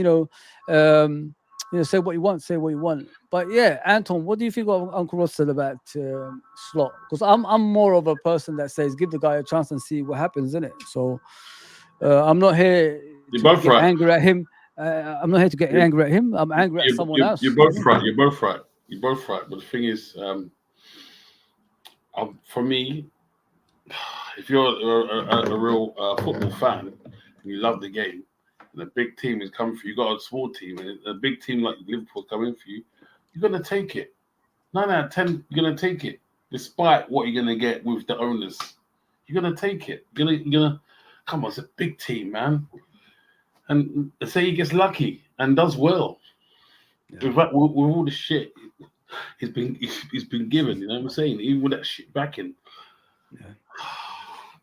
say what you want. Say what you want. But yeah, Anton, what do you think of Uncle Ross said about Slot? Because I'm more of a person that says give the guy a chance and see what happens, isn't it? So I'm not here to get angry at him. I'm not here to get angry at him. I'm angry at someone else. You're both right. You're both right. But the thing is, for me, if you're a real football fan and you love the game, and a big team is coming for you, got a small team, and a big team like Liverpool coming for you, you're going to take it. 9 out of 10, you're going to take it. Despite what you're going to get with the owners. You're going to take it. You're gonna come on, it's a big team, man. And say he gets lucky and does well. Yeah. With all the shit he's been given, you know what I'm saying? Even with that shit backing. Yeah.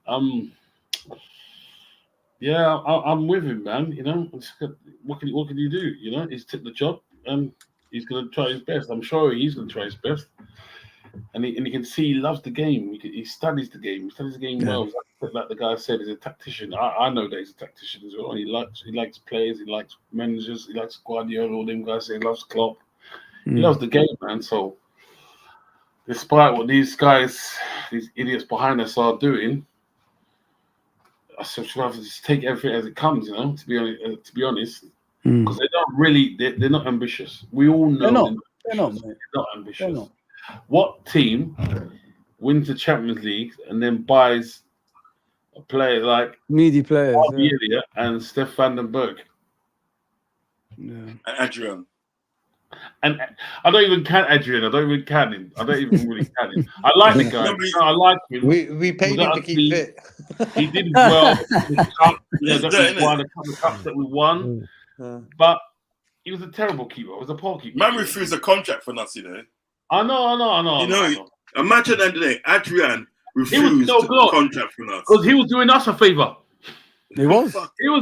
I'm with him, man. You know, what can you do? You know, he's took the job and he's going to try his best. I'm sure he's going to try his best. And you can see he loves the game. He studies the game. He studies the game well. Like the guy said, he's a tactician. I know that he's a tactician as well. He likes players. He likes managers. He likes Guardiola. All them guys say he loves Klopp. He loves the game, man. So, despite what these idiots behind us are doing, I should have to just take everything as it comes. You know, to be honest, because they're not ambitious. We all know they're not ambitious. They're not. What team wins the Champions League and then buys a player like meaty players and Stef van den Berg? Yeah. And Adrian. And I don't even count Adrian. I don't even count him. I don't even really count him. I like the guy. I like him. We paid him to keep fit. He did well. That was one of the cups that we won. But he was a terrible keeper. He was a poor keeper. Man refused a contract for us, you know. I know. You know, imagine that today, Adrian refused a contract for us. Because he was doing us a favor. He was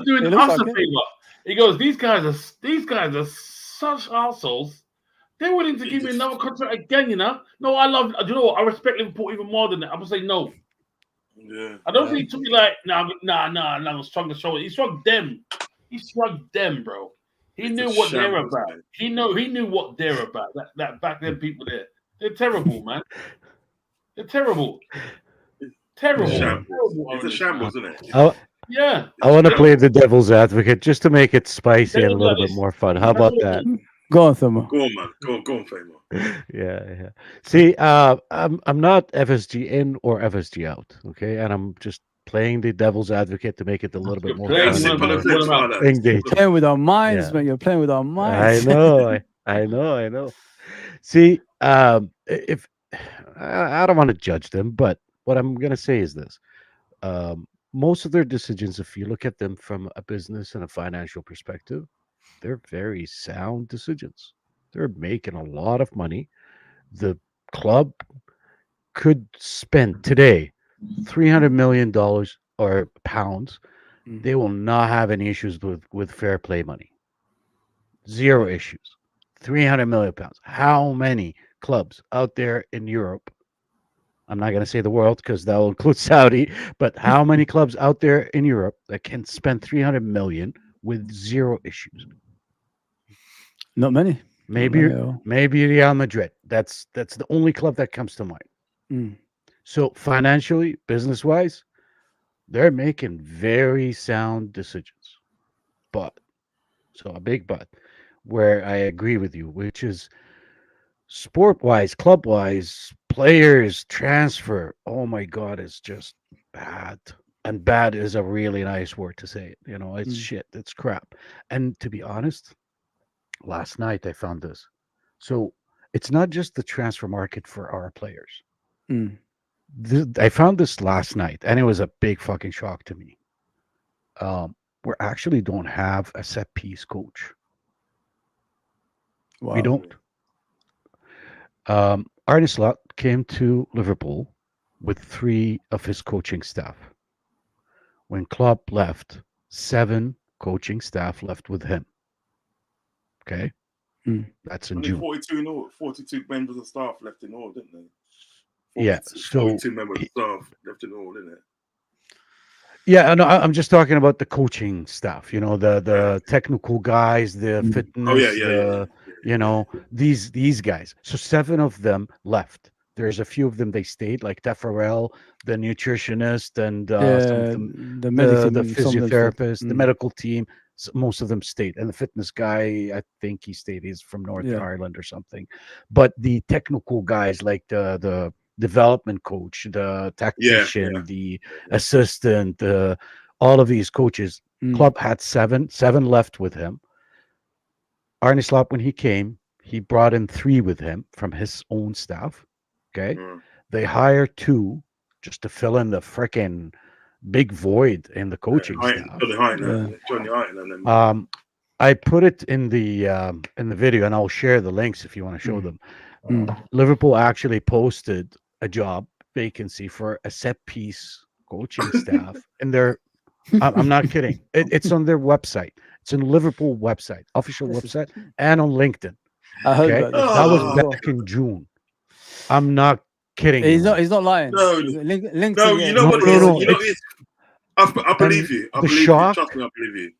doing us a favor. He goes, these guys are such assholes. They're willing to give me another contract again, you know. No, you know what? I respect Liverpool even more than that. I'm gonna say no. Yeah. I don't think he took me like, nah, strong the shoulder. He shrugged them, bro. He knew what they're about. He knew what they're about. That back then people there. They're terrible, man. They're terrible. Terrible. Yeah. Shambles. Terrible It's a owners, shambles, man. isn't it? I, Yeah. I want to play the devil's advocate just to make it spicy and a Devil's little bit advocate. more fun. How That's about what that? it is. Go on, Thomo. Go on, man. Go on, Famo. Yeah. See, I'm not FSG in or FSG out, okay, and I'm just playing the devil's advocate to make it a little bit You're more playing That's fun. it, one put of the them. flips What about- like that. Engage. Playing with our minds, Yeah. man. You're playing with our I minds. know, I know. See, if I don't want to judge them, but what I'm gonna say is this: most of their decisions, if you look at them from a business and a financial perspective, they're very sound decisions. They're making a lot of money. The club could spend today $300 million or pounds. Mm. They will not have any issues with fair play money. Zero issues. 300 million pounds. How many clubs out there in Europe? I'm not going to say the world because that will include Saudi, but how many clubs out there in Europe that can spend 300 million with zero issues? Not many. Maybe Not many at all. maybe Real Madrid. That's the only club that comes to mind. Mm. So financially, business wise, they're making very sound decisions. But so a big but where I agree with you, which is sport wise, club wise, players transfer. Oh my god, it's just bad. And bad is a really nice word to say it. It's shit. It's crap. And to be honest, last night I found this. So it's not just the transfer market for our players. Mm. I found this last night, and it was a big fucking shock to me. We actually don't have a set piece coach. Wow. We don't. Arne Slot came to Liverpool with 3 of his coaching staff. When Klopp left, 7 coaching staff left with him. Okay, that's in Only June. 42 in all. 42 members of staff left in all, didn't they? Yeah, 42 so 42 members of staff left in all, didn't it? Yeah, no, I'm just talking about the coaching staff. The technical guys, the fitness, Oh yeah. these guys. So 7 of them left. There's a few of them they stayed, like Teffarel, the nutritionist, and some of them, the medical, the some of them stayed. physiotherapist, the medical team. Most of them stayed, and the fitness guy, I think he stayed. He's from Northern Ireland or something. But the technical guys, like the development coach, the tactician, the assistant, all of these coaches. Club had seven left with him. Arne Slot, when he came, he brought in 3 with him from his own staff. Okay, they hired 2 just to fill in the freaking big void in the coaching staff. I put it in the video, and I'll share the links if you want to show them. Liverpool actually posted a job vacancy for a set piece coaching staff, and I'm not kidding. It's on their website. It's on Liverpool website, official website, and on LinkedIn. I heard about this. That was back in June. I'm not kidding. He's not lying. No, LinkedIn, you know what it is. No, You know what it is. I believe you. I the believe shock- you. Trust me, I believe you.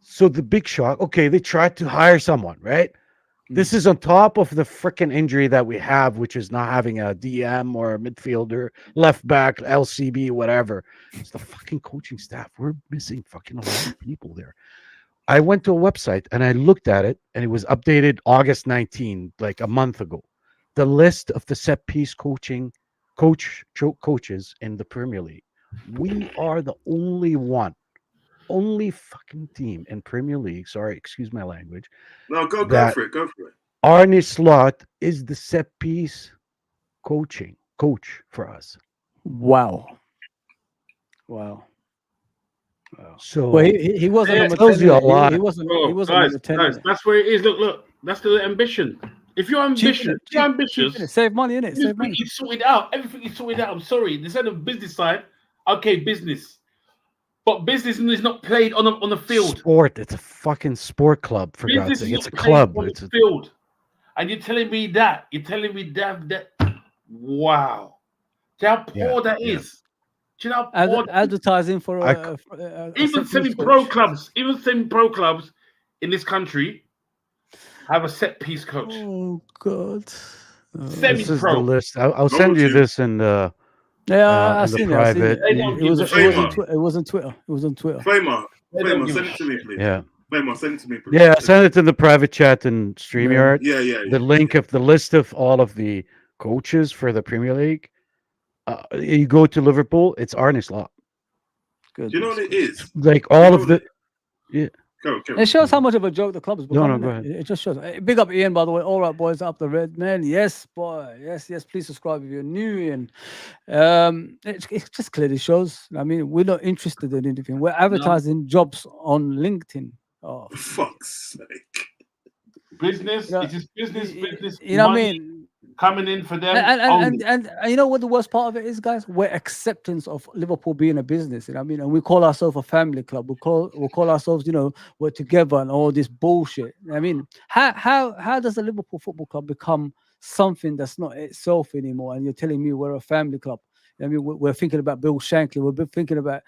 So the big shock. Okay, they tried to hire someone, right? This is on top of the freaking injury that we have, which is not having a DM or a midfielder, left back, LCB, whatever. It's the fucking coaching staff. We're missing fucking a lot of people there. I went to a website and I looked at it, and it was updated August 19, like a month ago. The list of the set piece coaches in the Premier League. We are the only fucking team in Premier League. Sorry, excuse my language. No, go for it. Arne Slot is the set piece coach for us. Wow. So well, he wasn't number 10. tells you a lot. He wasn't guys, number 10. guys, that's where it is. Look, that's the ambition. If you're ambitious, save money, innit? Save everything money. is sorted out. Everything is sorted out. I'm sorry. Instead of business side, okay, business. But business is not played on the field. Sport. It's a fucking sport club, for God's sake. It's a club. It's a field. And you're telling me that. Wow. Do you know how poor that is? Do you know how poor advertising for even semi-pro clubs in this country have a set piece coach. Oh God. This is the list. I'll send you this in the Yeah, I in the seen it. I seen it. private. They don't It give was. a It was on shit. Twitter. It was on Twitter. It was on Twitter. Flamer, They don't Flamer, give send a it to me, please. Yeah. Flamer, send it to me, please. Yeah, I sent it in the private chat and StreamYard. Yeah, yeah, The yeah. link of the list of all of the coaches for the Premier League. You go to Liverpool, it's Arne Slot. Good. Do you know what it is? Like You all know of what the. it- Yeah. Go, It shows how much of a joke the club has No, become. no, go innit? ahead. It just shows. Hey, big up Ian, by the way. All right, boys, up the red man. Yes, boy. Yes, yes. Please subscribe if you're new. Ian. It just clearly shows. I mean, we're not interested in anything. We're advertising jobs on LinkedIn. Oh, For fuck's sake. business. you know, It is business. Business. you know what I Money mean? coming in for them. And you know what the worst part of it is, guys? We're acceptance of Liverpool being a business. You know what I mean? And we call ourselves a family club. We call ourselves, we're together and all this bullshit. I mean, how does the Liverpool Football Club become something that's not itself anymore? And you're telling me we're a family club. I mean, we're thinking about Bill Shankly. We're thinking about,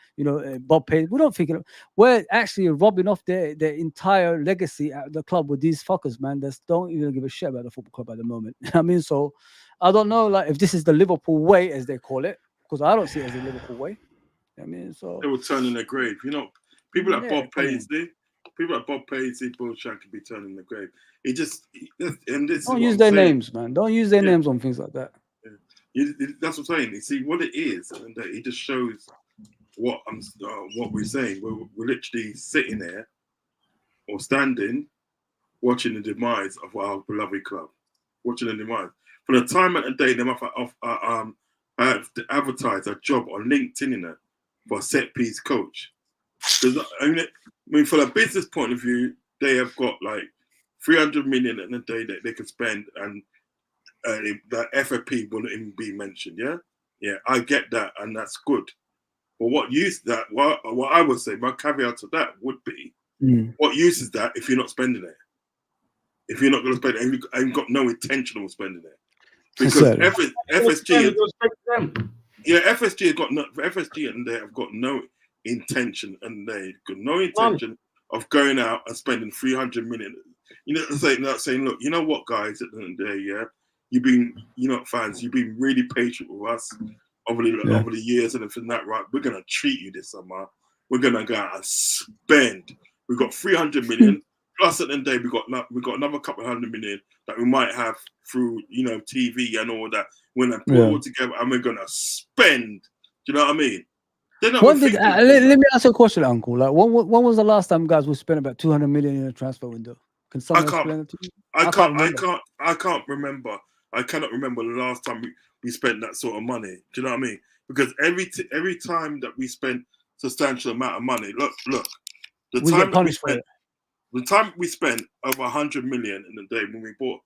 Bob Payne. We're not thinking. We're actually robbing off their entire legacy at the club with these fuckers, man. That don't even give a shit about the football club at the moment. I mean, so I don't know, like, if this is the Liverpool way, as they call it, because I don't see it as the Liverpool way. I mean, so They will turn in their grave. People like Yeah, Bob come on. Paisley, Bill Shankly be turning in the grave. It just, and this don't is use what their I'm saying. names, man. Don't use their Yeah. names on things like that. That's what I'm saying. You see what it is, and it just shows what we're saying. We're literally sitting there or standing, watching the demise of our beloved club, watching the demise. For the time and the day, they have advertised a job on LinkedIn for a set piece coach. I mean, from a business point of view, they have got like 300 million in a day that they can spend, and the FFP wouldn't even be mentioned. Yeah, I get that, and that's good. But what use that? What I would say, my caveat to that would be, what use is that if you're not spending it? If you're not going to spend it, and you've got no intention of spending it, because FSG, FSG has got FSG, and they have got no intention, and they've got no intention of going out and spending 300 million. Saying, look, you know what, guys, at the end of the day, yeah, fans, you've been really patient with us over the years and everything that, right? We're gonna treat you this summer. We're gonna go out and spend. We've got 300 million. Plus, at the end of the day, we got another couple of 100 million that we might have through, TV and all that. When I put it all together, and we're gonna spend. Do you know what I mean? Let me ask you a question, Uncle. Like, when was the last time, guys, we spent about 200 million in a transfer window? Can someone explain it to me? I can't remember. I cannot remember the last time we spent that sort of money. Do you know what I mean? Because every time that we spent substantial amount of money, look, we get punished for it. The time we spent over 100 million in a day when we bought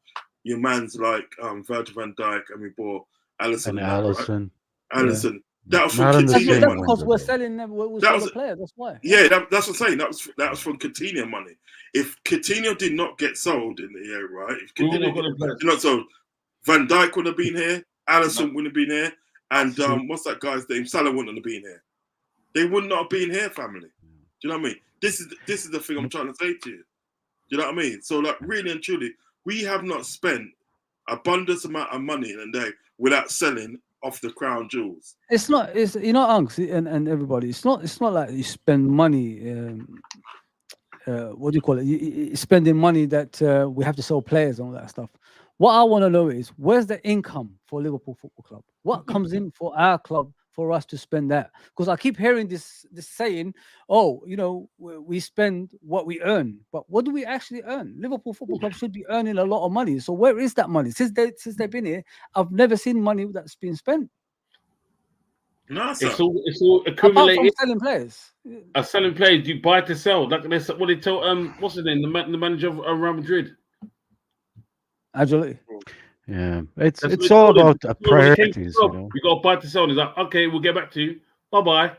your man's like Virgil van Dijk, and we bought Alisson. Alisson. Alisson. That was Not from in the Coutinho. same That's because window, we're though. selling them. We're That selling was- players. That's why. Yeah, that's what I'm saying. That was from Coutinho money. If Coutinho did not get sold in the year, right? If Coutinho did not sold, Van Dijk would have been here. Alisson would have been here, and what's that guy's name? Salah wouldn't have been here. They would not have been here, family. Do you know what I mean? This is the thing I'm trying to say to you. Do you know what I mean? So, like, really and truly, we have not spent abundance amount of money in a day without selling off the crown jewels. It's not. It's Unks and everybody. It's not like you spend money. What do you call it? You spending money that we have to sell players and all that stuff. What I want to know is, where's the income for Liverpool Football Club? What comes in for our club for us to spend that? Because I keep hearing this saying, oh, we spend what we earn, but what do we actually earn? Liverpool Football Club should be earning a lot of money. So where is that money? Since they've been here, I've never seen money that's been spent. No, sir. It's all Apart accumulated. from selling players. Selling players, you buy to sell. Like this, what they tell what's his name? The manager of Real Madrid. Absolutely. Yeah, it's That's all what about it- priorities. You got to buy to sell. And he's like, okay, we'll get back to you. Bye bye.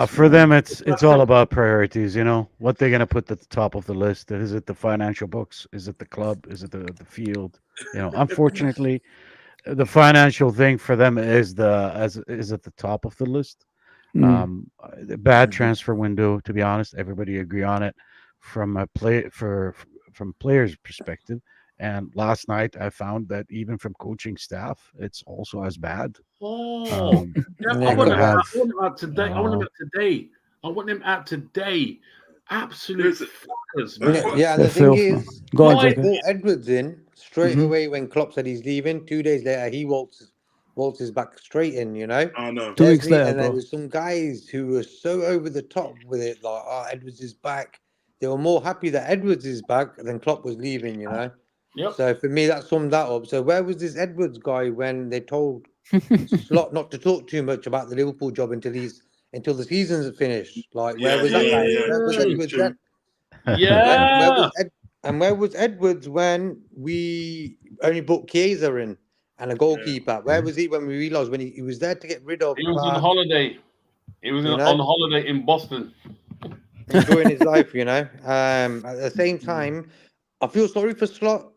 For them, it's all about priorities. What they're gonna put at the top of the list. Is it the financial books? Is it the club? Is it the field? Unfortunately, the financial thing for them is at the top of the list. The bad transfer window, to be honest, everybody agree on it from a from players' perspective, And last night I found that even from coaching staff, it's also as bad. Oh, yeah, I want them out today. I want them out today. I want them out today. Absolute fuckers, man. Yeah, and They're the thing filthy. is, Go on, they Jacob. brought Edwards in straight Mhm. away when Klopp said he's leaving. 2 days later, he waltzes back straight in, you know? I know. 2 weeks later, And there bro. was some guys who were so over the top with it, like, oh, Edwards is back. They were more happy that Edwards is back than Klopp was leaving, you know? Yep. So for me, that summed that up. So where was this Edwards guy when they told Slot not to talk too much about the Liverpool job until the season's finished? Like, where was that guy? Where was True, Edwards true. then? Yeah. Where was Edwards when we only brought Chiesa in and a goalkeeper? Where was he when we realised when he was there to get rid of He was on Clark, holiday. He was You know? on holiday in Boston. enjoying his life, you know? At the same time, I feel sorry for Slot,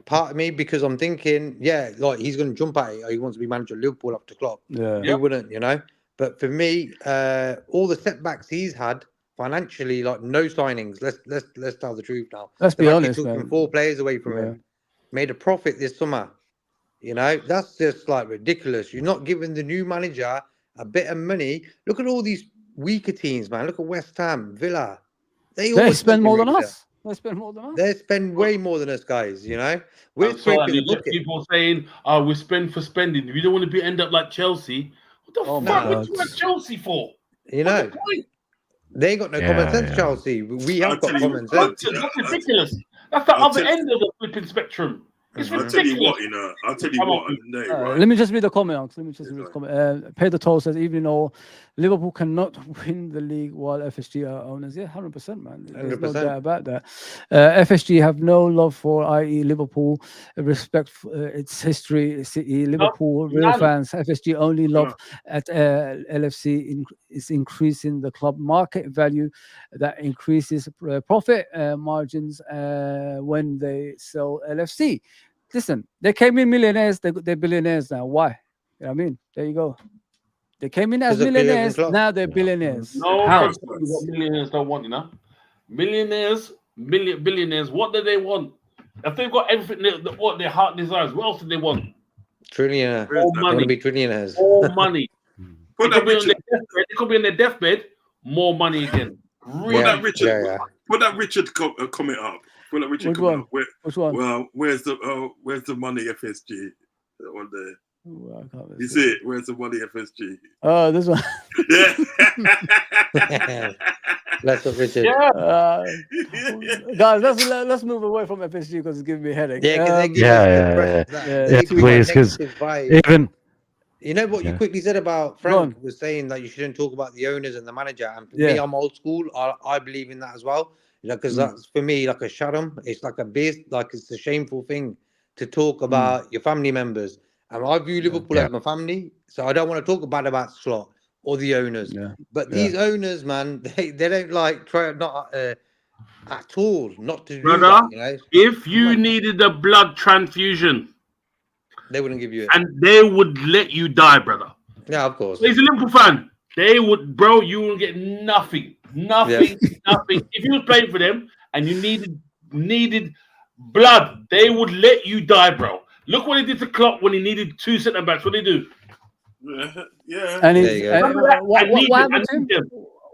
part of me, because I'm thinking, yeah, like he's going to jump at it. He wants to be manager of Liverpool after Klopp. Yeah. Who wouldn't, you know? But for me, all the setbacks he's had financially, like no signings. Let's tell the truth now. Let's The be fact honest, he took man. 4 players away from Yeah. him, made a profit this summer. You know, that's just like ridiculous. You're not giving the new manager a bit of money. Look at all these weaker teams, man. Look at West Ham, Villa. They They always spend more than manager. us. They spend more than us. They spend way more than us, guys. You know, we're And so scraping the you get bucket. people saying, we spend for spending. We don't want to end up like Chelsea. What the Oh my fuck God. would you want Chelsea for? You What's know, the point? they ain't got no Yeah, common sense. yeah. Chelsea, we I'll have got tell you common what, sense. That's ridiculous. That's the I'll other tell- end of the flipping spectrum. It's I'll ridiculous. tell you what, I'll tell you Come what, on. today, right? Let me just read the comment. Let me just read the Yes, comment. Pedro Toll says, even though Liverpool cannot win the league while FSG are owners. Yeah, 100%, man. There's no 100%. doubt about that. FSG have no love for, i.e., Liverpool, respect for its history, City, Liverpool, real none. fans. FSG only love at LFC is increasing the club market value that increases profit margins when they sell LFC. Listen, they came in millionaires, they're billionaires now. Why? You know what I mean? There you go. They came in as Because of Jurgen millionaires, Klopp. now they're billionaires. No, How? that's what millionaires don't want, Millionaires, billionaires, what do they want? If they've got everything what their heart desires, what else do they want? Trillionaire. More They want to money. be trillionaires. More money. Put It could that be on Richard, their deathbed. It could be on their deathbed. More money again. put that Richard, yeah. put that Richard comment up. Put that Richard Which comment one? up. Which one? Well, where's the money, FSG? That one there. Ooh, I can't You see. see it? Where's the money, FSG? Oh, this one. Yeah. Bless up, Richard. Yeah. Guys, let's move away from FSG because it's giving me a headache. Yeah, because they give Yeah, us yeah, the yeah. that- Yeah, they give us please, that 'cause negative vibe. Even You know what you Yeah. quickly said about Go on. Frank was saying that you shouldn't talk about the owners and the manager. And for Yeah. me, I'm old school. I believe in that as well. Because Mm. that's for me like a sharam. It's like it's a shameful thing to talk about your family members. And I view Liverpool Yeah. as my family, so I don't want to talk bad about Slot or the owners. Yeah. But Yeah. these owners, man, they don't like try not at all not to do Brother, that. You know, if you Come on. needed a blood transfusion, they wouldn't give you it. and they would let you die, brother. Yeah, of course. He's a Liverpool fan. They would, bro, you will get nothing. Nothing. If you were playing for them and you needed blood, they would let you die, bro. Look what he did to Klopp when he needed 2 centre backs. What did he do? Yeah. And There you go. and what happened to him?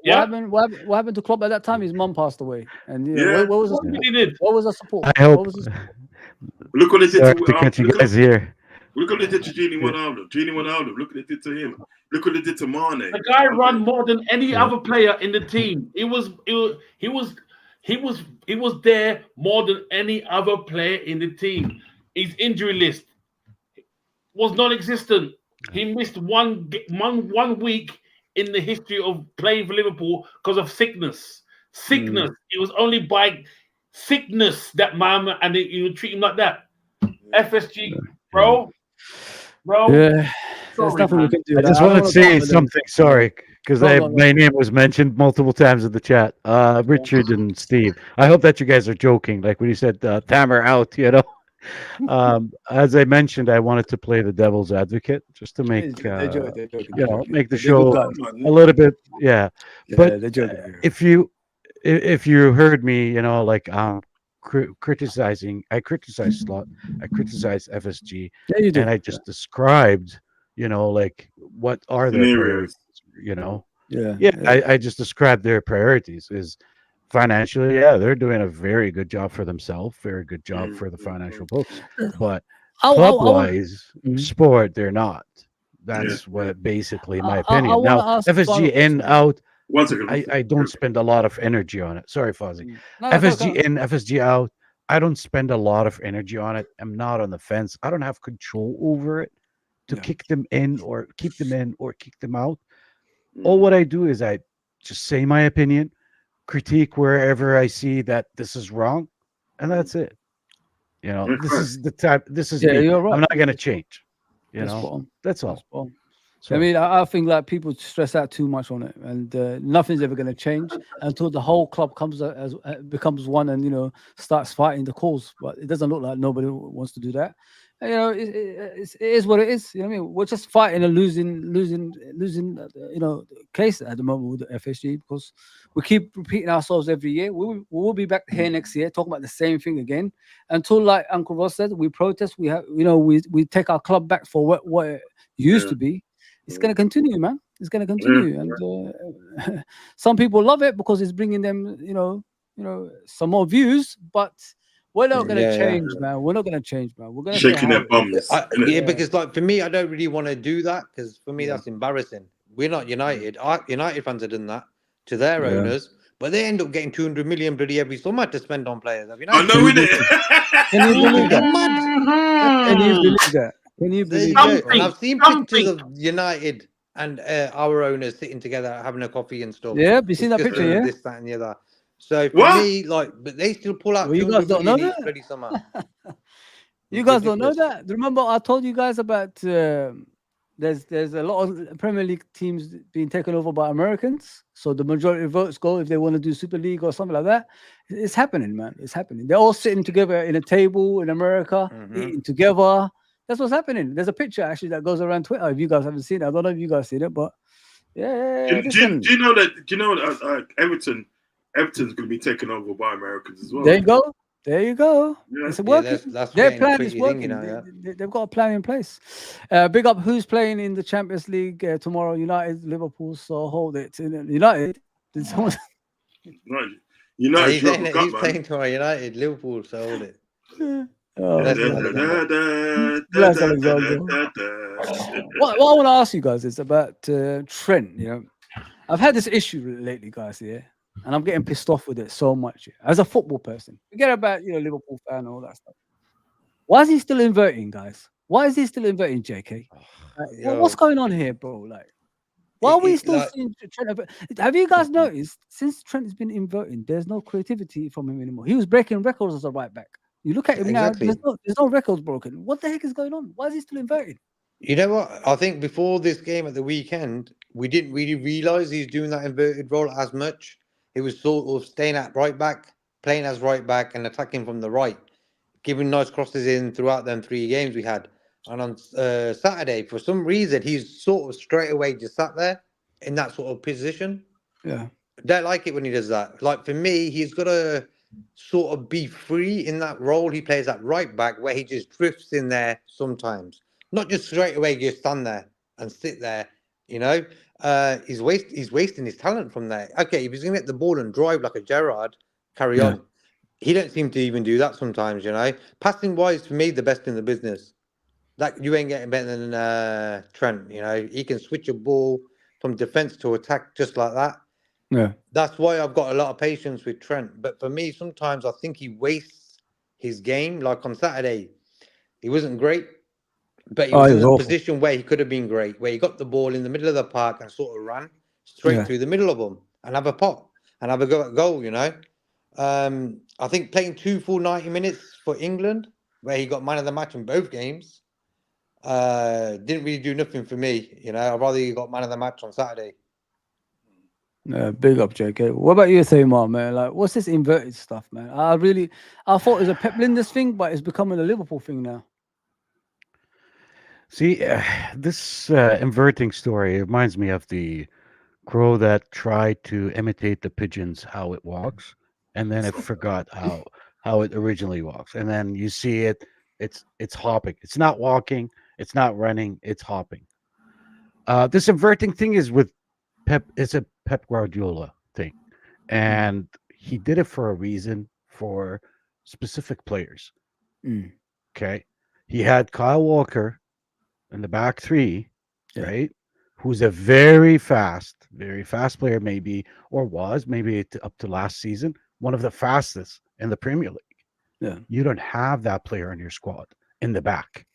Yeah. What happened to Klopp at that time? His mum passed away, and Yeah. what was What he did? what was the support? I hope. What was his, Look what they did Sorry to cut you guys here. Look what they did to Gini Wijnaldum. Look what they did to him. Look what they did to Mane. The guy run more than any other player in the team. He was there more than any other player in the team. His injury list was non-existent. He missed one week in the history of playing for Liverpool because of sickness. Sickness. It was only by sickness that man and you treat him like that. FSG, bro. yeah, there's Sorry, nothing we man. can do. I just don't want to wanna say bother them. something. Sorry, because Go on. my name was mentioned multiple times in the chat. Richard and Steve. I hope that you guys are joking. Like when you said Tamer out, as I mentioned, I wanted to play the devil's advocate just to make They're joking. make the They're show good guys. a little bit But they're joking. if you heard me, like I'm criticizing. I criticize Slot. I criticize FSG, Yeah, you do. and I just described, like what are their Scenarios. priorities. Yeah. Yeah, I just described their priorities is financially. Yeah, they're doing a very good job for themselves. Very good job for the financial books, but club wise, sport, they're not. That's what basically my opinion. want Now, to ask FSG in out. 1 second. I don't spend a lot of energy on it. Sorry, Fozzie. No, FSG in, FSG out. I don't spend a lot of energy on it. I'm not on the fence. I don't have control over it to kick them in or keep them in or kick them out. All what I do is I just say my opinion, critique wherever I see that this is wrong, and that's it. This is the type. This is me. You're right. I'm not going to change. That's spot on. That's all. Spot on. So, I mean, I think like people stress out too much on it, and nothing's ever going to change until the whole club becomes one and starts fighting the cause. But it doesn't look like nobody wants to do that. And, it is what it is. You know what I mean? We're just fighting a losing case at the moment with the FSG because we keep repeating ourselves every year. We will be back here next year talking about the same thing again until, like Uncle Ross said, we protest. We have, we take our club back for what it used to be. It's going to continue, man. It's going to continue, and some people love it because it's bringing them, some more views. But we're not going to change, man. We're not going to change, man. We're going to shaking their bums. Because like for me, I don't really want to do that because for me that's embarrassing. We're not United. United fans have done that to their owners, but they end up getting 200 million bloody every summer to spend on players. Have you I know it. Can you believe that? Mad. Can you believe that? Can you believe that? that? And I've seen pictures of United and our owners sitting together having a coffee and stuff. Yeah, you seen that picture? Yeah. This, that, and the other. So for me, but they still pull out. Well, you guys don't know that. Bloody summer. You guys don't know that. Remember, I told you guys about there's a lot of Premier League teams being taken over by Americans. So the majority of votes go if they want to do Super League or something like that. It's happening, man. It's happening. They're all sitting together in a table in America, eating together. That's what's happening. There's a picture actually that goes around Twitter. If you guys haven't seen it, I don't know if you guys seen it, but yeah. Do you know that Everton's going to be taken over by Americans as well? There you go. Yeah. It's working. Their plan is working. They've got a plan in place. Big up who's playing in the Champions League tomorrow. United, Liverpool. So hold it. United. Right. United. He's playing tomorrow. United, Liverpool. So hold it. What I want to ask you guys is about Trent. I've had this issue lately, guys. And I'm getting pissed off with it so much. As a football person, forget about Liverpool fan and all that stuff. Why is he still inverting, guys? Why is he still inverting, JK? What's going on here, bro? Like, why are we still seeing Trent? Have you guys noticed since Trent has been inverting, there's no creativity from him anymore? He was breaking records as a right back. You look at him now, there's no records broken. What the heck is going on? Why is he still inverting? You know what? I think before this game at the weekend, we didn't really realise he's doing that inverted role as much. He was sort of staying at right back, playing as right back and attacking from the right, giving nice crosses in throughout them 3 games we had. And on Saturday, for some reason, he's sort of straight away just sat there in that sort of position. Yeah. I don't like it when he does that. Like for me, he's got to sort of be free in that role. He plays at right back where he just drifts in there sometimes. Not just straight away just stand there and sit there, He's wasting his talent from there. Okay, if he's going to get the ball and drive like a Gerrard, carry on. He don't seem to even do that sometimes, Passing wise, for me, the best in the business. That you ain't getting better than Trent, He can switch a ball from defense to attack just like that. Yeah. That's why I've got a lot of patience with Trent. But for me, sometimes I think he wastes his game. Like on Saturday, he wasn't great. But he was in a position where he could have been great, where he got the ball in the middle of the park and sort of ran straight through the middle of them and have a pot and have a go at goal, I think playing 2 full 90 minutes for England, where he got man of the match in both games, didn't really do nothing for me. I'd rather he got man of the match on Saturday. Big up, JK. What about you, Thaymar, man? Like, what's this inverted stuff, man? I thought it was a Pep Linders thing, but it's becoming a Liverpool thing now. See, this inverting story reminds me of the crow that tried to imitate the pigeons how it walks, and then it forgot how it originally walks, and then you see it. It's hopping. It's not walking. It's not running. It's hopping. This inverting thing is with Pep. It's a Pep Guardiola thing, and he did it for a reason for specific players. Mm. Okay, he had Kyle Walker in the back three, Yeah. right? Who's a very fast player, maybe, or was maybe up to last season, one of the fastest in the Premier League. Yeah. You don't have that player in your squad in the back.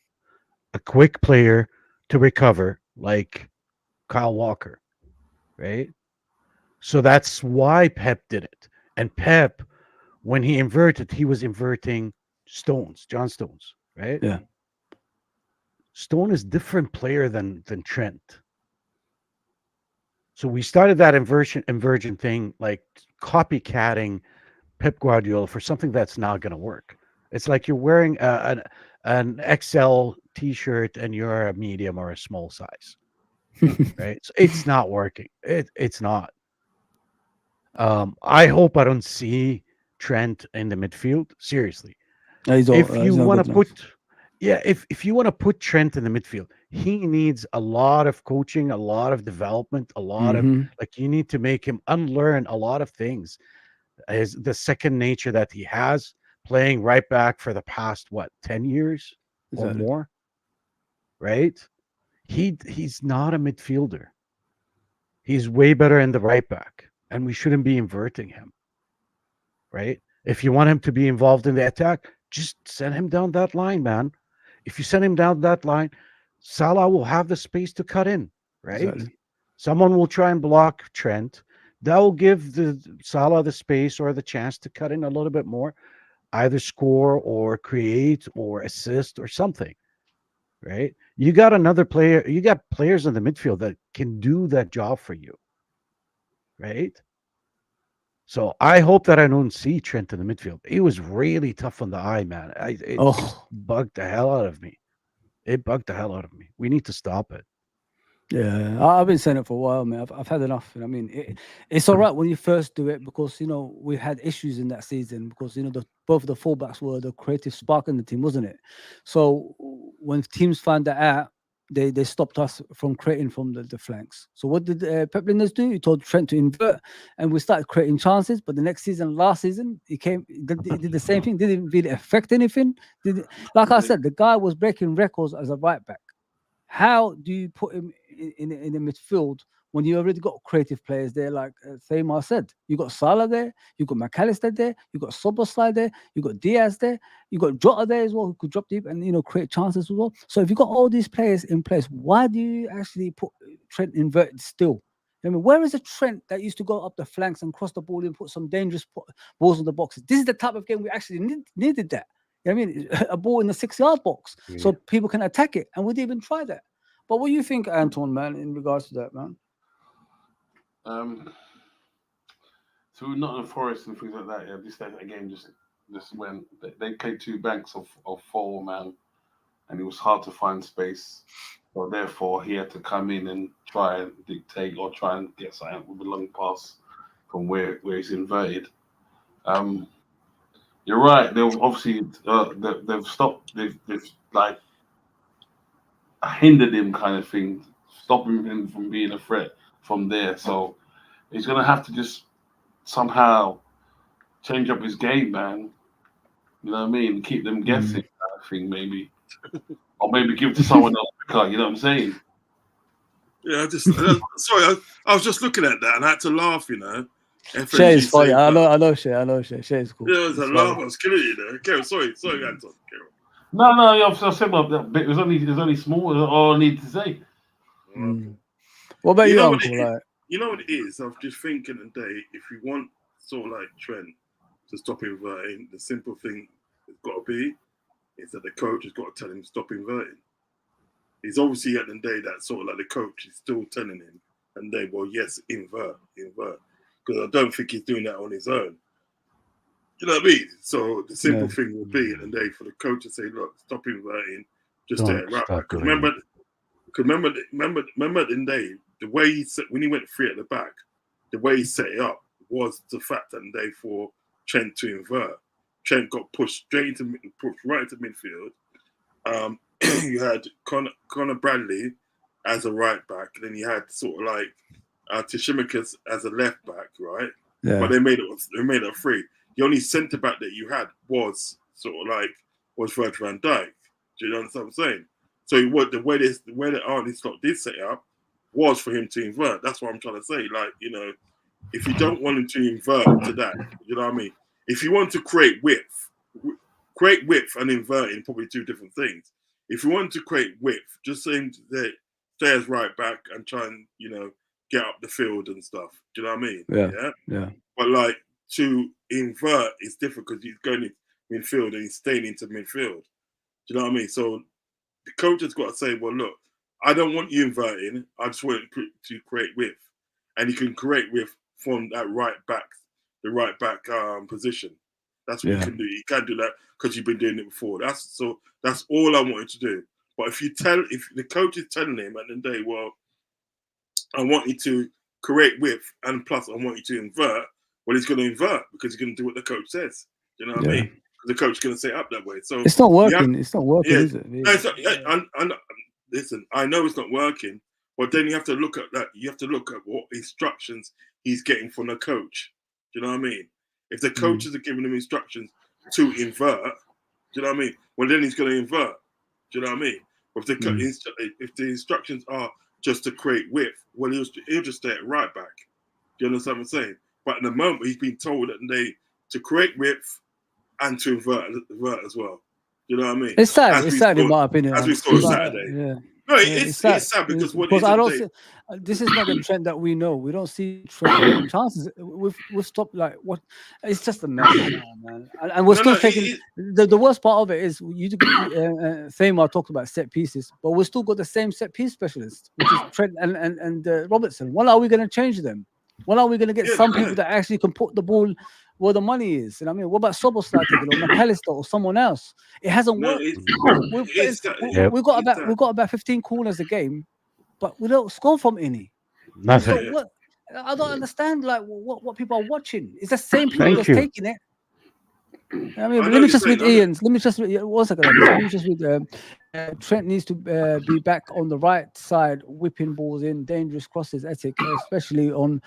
A quick player to recover, like Kyle Walker, right? So that's why Pep did it. And Pep, when he inverted, he was inverting John Stones, right? Yeah. Stone is different player than Trent. So we started that inversion thing, like copycatting Pep Guardiola for something that's not going to work. It's like you're wearing an XL T-shirt and you're a medium or a small size, right? So it's not working. It's not. I hope I don't see Trent in the midfield. Seriously, if you want to put, if you want to put Trent in the midfield, he needs a lot of coaching, a lot of development, a lot of like you need to make him unlearn a lot of things. Is the second nature that he has playing right back for the past 10 years or more, right? He's not a midfielder. He's way better in the right back, and we shouldn't be inverting him, right? If you want him to be involved in the attack, just send him down that line, man. If you send him down that line, Salah will have the space to cut in, right? Exactly. Someone will try and block Trent. That will give the Salah the space or the chance to cut in a little bit more, either score or create or assist or something, right? You got another player. You got players in the midfield that can do that job for you, right? So I hope that I don't see Trent in the midfield. He was really tough on the eye, man. It just bugged the hell out of me. It bugged the hell out of me. We need to stop it. Yeah, I've been saying it for a while, man. I've had enough. I mean, it's all right when you first do it because we had issues in that season because both the fullbacks were the creative spark in the team, wasn't it? So when teams found that out, they stopped us from creating from the flanks. So what did Pep Linders do? He told Trent to invert, and we started creating chances. But the next season, last season, he did the same thing. Didn't really affect anything. Like I said, the guy was breaking records as a right back. How do you put him in the midfield when you already got creative players there? Like Thamar said, you got Salah there, you got McAllister there, you got Soboslai there, you got Diaz there, you got Jota there as well, who could drop deep and create chances as well. So if you got all these players in place, why do you actually put Trent inverted still? I mean, where is the Trent that used to go up the flanks and cross the ball and put some dangerous balls in the boxes? This is the type of game we actually needed that. I mean, a ball in the 6-yard box so people can attack it, and we didn't even try that. But what do you think, Anton, man, in regards to that, man? So Nottingham Forest and things like that. Yeah, that game just went. They played two banks of 4 man, and it was hard to find space. So therefore, he had to come in and try and dictate or try and get something with a long pass from where he's inverted. You're right. They've obviously they've stopped. They've like hindered him, kind of thing, stopping him from being a threat from there. So he's gonna have to just somehow change up his game, man. You know what I mean? Keep them guessing, kind of thing, maybe, or maybe give it to someone else. You know what I'm saying? Yeah, sorry, I was just looking at that and I had to laugh. Shay is funny. I know Shay. Shay is cool. Yeah, it was a laugh. I was killing you there. Sorry, Anton. No, I said that bit. It was only small. All I need to say. What about you, Uncle? You know what it is? I'm just thinking today, if you want sort of like Trent to stop inverting, the simple thing has got to be is that the coach has got to tell him to stop inverting. He's obviously at the end of the day that sort of like the coach is still telling him, and they yes, invert. Because I don't think he's doing that on his own. You know what I mean? So the simple thing would be at the end of the day for the coach to say, look, stop inverting, just stay right back. Because remember at the end of the day, the way he set, when he went 3 at the back, the way he set it up was the fact that they for Trent to invert. Trent got pushed right into midfield. You had Connor Bradley as a right back, and then you had sort of like Tshimikas as a left back, right? Yeah. But they made it free. The only centre back that you had was Virgil van Dijk. Do you understand what I'm saying? So the way that Arne Slot did set it up was for him to invert. That's what I'm trying to say. Like, you know, if you don't want him to invert to that, you know what I mean? If you want to create width and inverting, probably two different things. If you want to create width, just saying that stay as right back and try and, you know, get up the field and stuff. Do you know what I mean? Yeah. But like to invert is different because he's going into midfield and he's staying into midfield. Do you know what I mean? So the coach has got to say, well, look, I don't want you inverting. I just want to create width. And you can create width from that right back position. That's what you can do. You can't do that because you've been doing it before. That's all I wanted to do. But if the coach is telling him at the end of the day, well, I want you to create width and plus I want you to invert, well, he's going to invert because he's going to do what the coach says. You know what I mean? The coach is going to set up that way. So it's not working. It's not working, is it? No, listen, I know it's not working, but then you have to look at that. You have to look at what instructions he's getting from the coach. Do you know what I mean? If the coaches are giving him instructions to invert, do you know what I mean? Well, then he's going to invert. Do you know what I mean? But if the instructions are just to create width, well, he'll just stay at right back. Do you understand what I'm saying? But at the moment, he's been told that to create width and to invert as well. You know what I mean? It's sad in my opinion. As we saw Saturday. Yeah. No, it's sad because this is not the trend that we know. We don't see trend chances. We've stopped like what? It's just a mess, man. And we're still taking the worst part of it is Thamar talked about set pieces, but we've still got the same set piece specialists, which is Trent and Robertson. When are we going to change them? When are we going to get some people that actually can put the ball where the money is? And I mean, what about Soboslai or McAllister or someone else? It hasn't worked. We've got about 15 corners a game, but we don't score from any. Nothing. So I don't understand like what people are watching. It's the same people that's taking it. I mean, let me just read Ian's. Let me just read, one second. Let me just read. Trent needs to be back on the right side, whipping balls in, dangerous crosses, ethic, especially on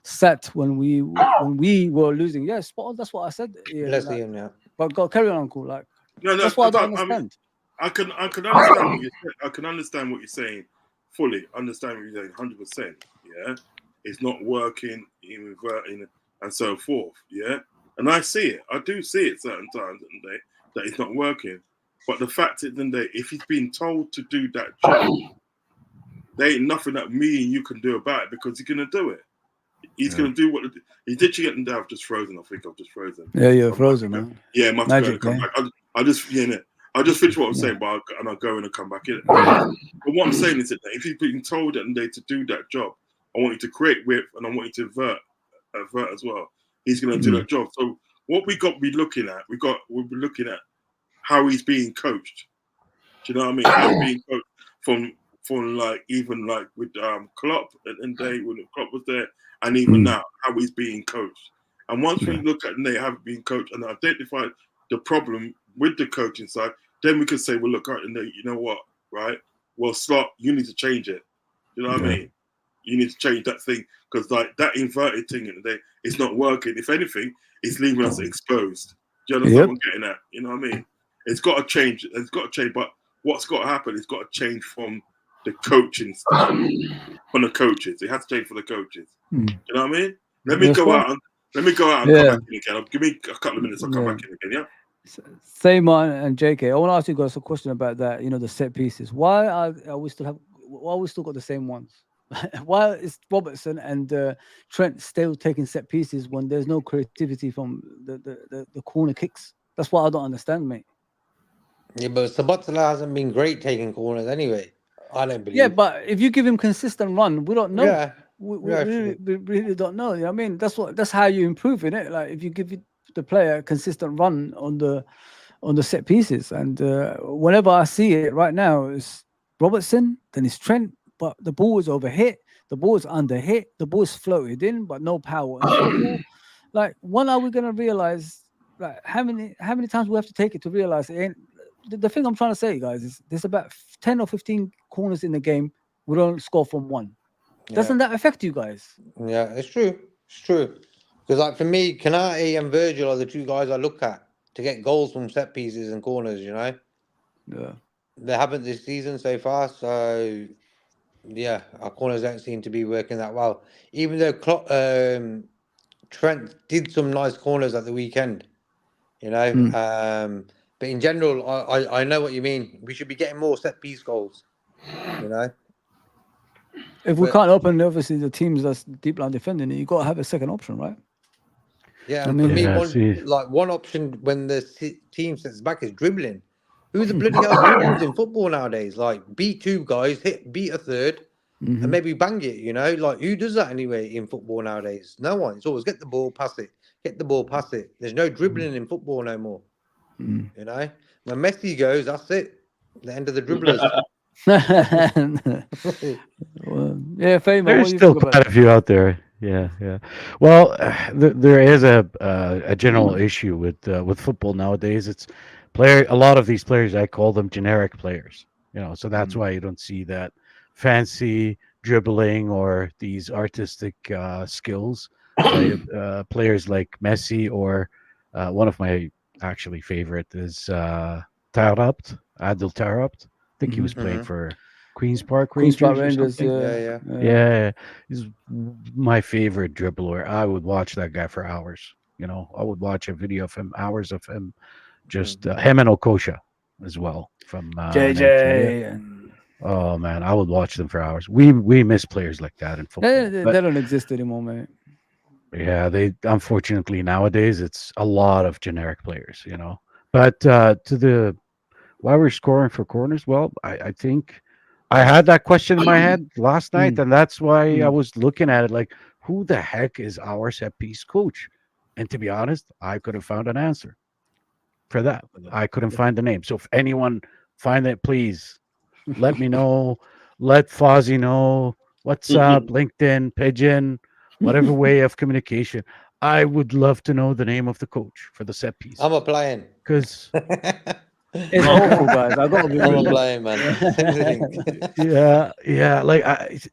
set when we were losing. Yeah, spot on. That's what I said. Ian, like, but go carry on, Uncle. Like, that's what I don't understand. I can understand what you're saying. I can understand what you're saying fully. Understand what you're saying 100%. Yeah, it's not working, inverting, and so forth. Yeah. And I see it. I do see it certain times in the day that it's not working. But the fact is, if he's been told to do that job, there ain't nothing that me and you can do about it because he's going to do it. He's going to do what he did. You get them down. I've just frozen. I think I've just frozen. Yeah, you're frozen, man. Yeah, my magic. Come back. I just finish what I'm saying, but I'll go in and come back in. But what I'm saying is that if he's been told that to do that job, I want you to create width and I want you to avert as well. He's going to do that job. So what we'll be looking at, we'll be looking at how he's being coached. Do you know what I mean? How he's being coached from like even like with Klopp and day when Klopp was there, and even now how he's being coached. And once we look at they have been coached and identify the problem with the coaching side, then we can say, well, look, and you know what, right? Well, Slot, you need to change it. You know what I mean? You need to change that thing because like that inverted thing in the day, it's not working. If anything, it's leaving us exposed. Do you understand what I'm getting at? You know what I mean? It's got to change. It's got to change. But what's got to happen? It's got to change from the coaching stuff, from the coaches. It has to change for the coaches. You know what I mean? Let me go out and come back in again. Give me a couple of minutes. I'll come back in again. Yeah. Thamar and JK, I want to ask you guys a question about that. You know, the set pieces. Why are we still got the same ones? Why is Robertson and Trent still taking set pieces when there's no creativity from the corner kicks? That's what I don't understand, mate. Yeah, but Sabotala hasn't been great taking corners anyway. I don't believe. Yeah, but if you give him consistent run, we don't know. Yeah, we really don't know. You know what I mean? That's how you improve in it. Like if you give the player a consistent run on the set pieces, and whenever I see it right now, it's Robertson, then it's Trent. But the ball is overhit, the ball is underhit, the ball is floated in, but no power. Like, when are we going to realize like how many times we have to take it to realize it ain't. The thing I'm trying to say, guys, is there's about 10 or 15 corners in the game. We don't score from one. Doesn't that affect you guys? Yeah, it's true. It's true. Because like for me, Kanate and Virgil are the two guys I look at to get goals from set pieces and corners. You know, Yeah. they haven't this season so far. So yeah, our corners don't seem to be working that well. Even though Trent did some nice corners at the weekend. You know, but in general, I know what you mean. We should be getting more set piece goals. You know. If we can't open, obviously the teams that's deep line defending it, you got to have a second option, right? Yeah, I and mean, for me, Yeah, one option when the team sets back is dribbling. Who the bloody hell dribbles in football nowadays? Like beat two guys, beat a third, and maybe bang it. You know, like who does that anyway in football nowadays? No one. It's always get the ball, pass it, get the ball, pass it. There's no dribbling in football no more. You know, when Messi goes, that's it. The end of the dribblers. Well, yeah, Fama, what there's do you still think about quite a few out there. Yeah, yeah. Well, there is a general issue with football nowadays. It's a lot of these players, I call them generic players. You know, so that's why you don't see that fancy dribbling or these artistic skills by players like Messi or one of my actually favorite is Taarabt, Adil Taarabt. I think he was playing for Queens Park Queen's Park Rangers or Rangers? something. Yeah, Yeah, he's my favorite dribbler. I would watch that guy for hours. You know, I would watch a video of him, hours of him, just him and Okosha as well from Nigeria. JJ. And Oh man, I would watch them for hours. We miss players like that in football. they But don't exist anymore, mate. yeah, they unfortunately nowadays it's a lot of generic players. You know, but to the why we're scoring for corners, well, I think I had that question in my head last night, and that's why I was looking at it like, who the heck is our set piece coach? And to be honest, I couldn't find an answer for that. I couldn't find the name. So if anyone find it, please let me know. Let Fozzie know. What's up? LinkedIn, Pigeon, whatever way of communication. I would love to know the name of the coach for the set piece. I'm a playing. Because It's awful, guys. I gotta be I'm a real. playing, man. yeah, like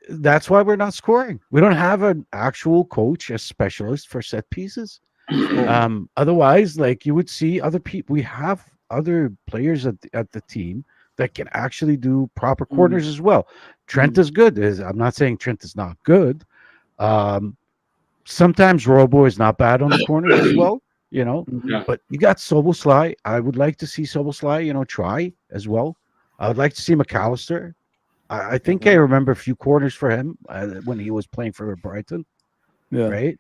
that's why we're not scoring. We don't have an actual coach, a specialist for set pieces. Otherwise, like you would see other people. We have other players at the team that can actually do proper corners as well. Trent is good. I'm not saying Trent is not good. Sometimes Robo is not bad on the corners as well. You know, but you got Soboslai. I would like to see Soboslai, you know, try as well. I would like to see McAllister. I think I remember a few corners for him when he was playing for Brighton, right?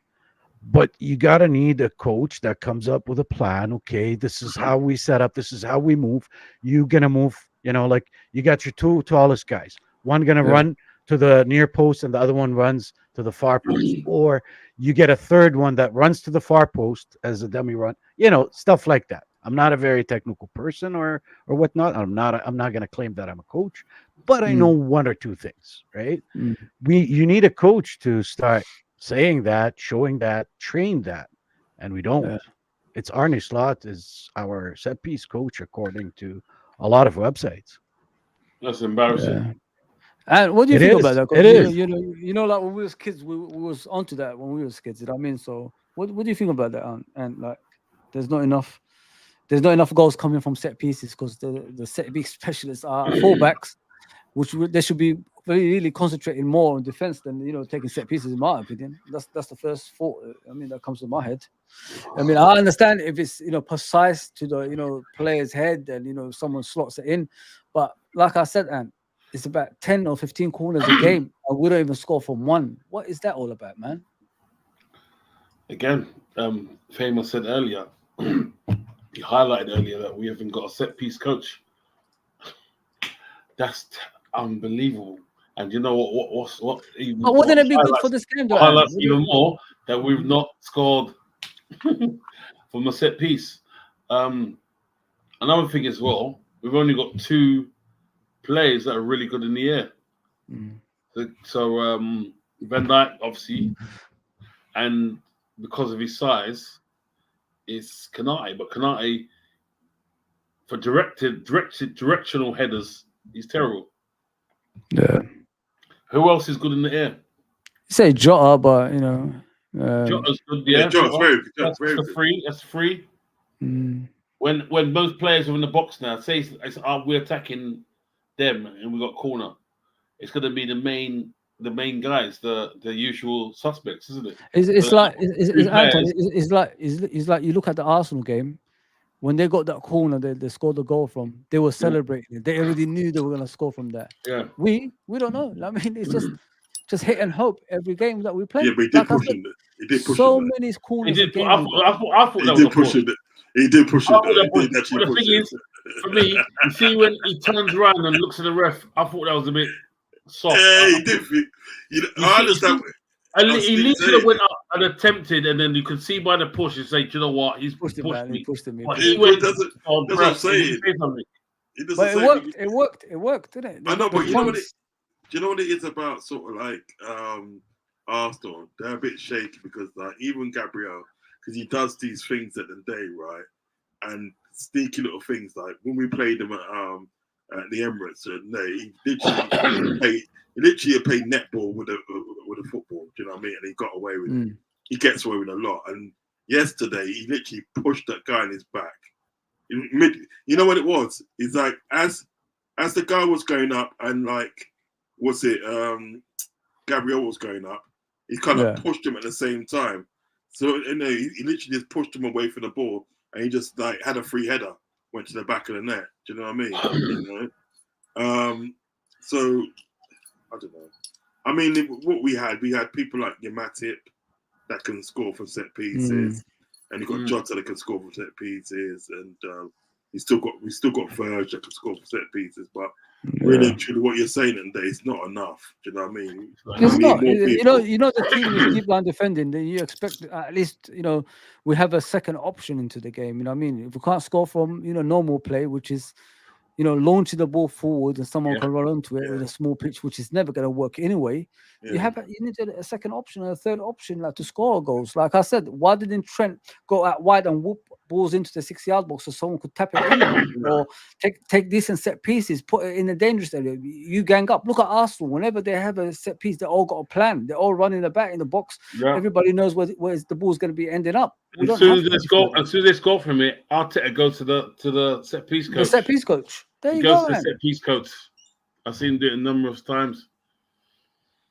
But you got to need a coach that comes up with a plan. Okay, this is how we set up. This is how we move. You gonna move, you know, like you got your two tallest guys. One gonna run to the near post and the other one runs to the far post. Or you get a third one that runs to the far post as a dummy run. You know, stuff like that. I'm not a very technical person or whatnot. I'm not gonna claim that I'm a coach, but I know one or two things, right? You need a coach to start saying that, showing that, train that, and we don't. It's Arne Slot is our set piece coach according to a lot of websites. That's embarrassing. And what do you It think is. about that? 'Cause It is. you know, like when we was kids, we was onto that when we was kids. You know what I mean? So what do you think about that? And like, there's not enough goals coming from set pieces because the set piece specialists are fullbacks, which they should be really concentrating more on defense than taking set pieces. In my opinion, that's the first thought. I mean, that comes to my head. I mean, I understand if it's precise to the player's head and someone slots it in, but like I said, and it's about 10 or 15 corners a game, and we don't even score from one. What is that all about, man? Again, Famous said earlier, he highlighted earlier that we haven't got a set piece coach. That's unbelievable. And you know what? But wouldn't it be good for this game, though? Highlights even more that we've not scored from a set piece. Another thing as well, we've only got two players that are really good in the air. So Van Dijk, obviously, and because of his size, is Kanate, but Kanate for directional headers, he's terrible. Yeah. Who else is good in the air? You say Jota, but Jota's good, Yeah, Jota's very good. That's the free. That's free. Mm. When most players are in the box now, say we're attacking them and we got corner, it's going to be the main guys, the usual suspects, isn't it? It's like you look at the Arsenal game when they got that corner they scored the goal from. They were celebrating it. They already knew they were going to score from there. Yeah, we don't know. I mean, it's just hit and hope every game that we play. Yeah, but he did push him. He did push so him. many corners. I thought He that did was push it. He did push it. The thing is, for me, you see when he turns around and looks at the ref, I thought that was a bit soft. Yeah, he did. I understand. He literally went up and attempted, and then you could see by the push, you say, "Do you know what? He's pushed me." He pushed him. But he went. That's what I'm saying. But it worked, didn't it? I know, but you know what? Do you know what it is about sort of like Arsenal? They're a bit shaky because like even Gabriel, because he does these things at the day, right? And sneaky little things like when we played him at the Emirates, and he literally played netball with a football. Do you know what I mean? And he got away with it. He gets away with a lot. And yesterday, he literally pushed that guy in his back. You know what it was? It's like as the guy was going up and like, Gabriel was going up, he kind of pushed him at the same time. So he literally just pushed him away from the ball, and he just like had a free header, went to the back of the net. Do you know what I mean? So I don't know. I mean, what we had people like Matip that can score from set pieces, and you got Jota that can score from set pieces, and we still got Verge that can score from set pieces. But really, truly, what you're saying today is not enough. Do you know what I mean? It's not. You know the team is keep on defending. Then you expect at least we have a second option into the game. You know what I mean? If we can't score from normal play, which is launching the ball forward and someone can run onto it with a small pitch, which is never going to work anyway. You need a second option and a third option to score goals. Like I said, why didn't Trent go out wide and whoop balls into the 6-yard box so someone could tap it in, or take decent set pieces, put it in a dangerous area? You gang up. Look at Arsenal. Whenever they have a set piece, they all got a plan. They all run in the back in the box. Yeah. Everybody knows where the ball's going to be ending up. As soon as they score from it, Arteta goes to the set piece coach. The set piece coach. There you go. Goes to the set piece coach. I've seen him do it a number of times.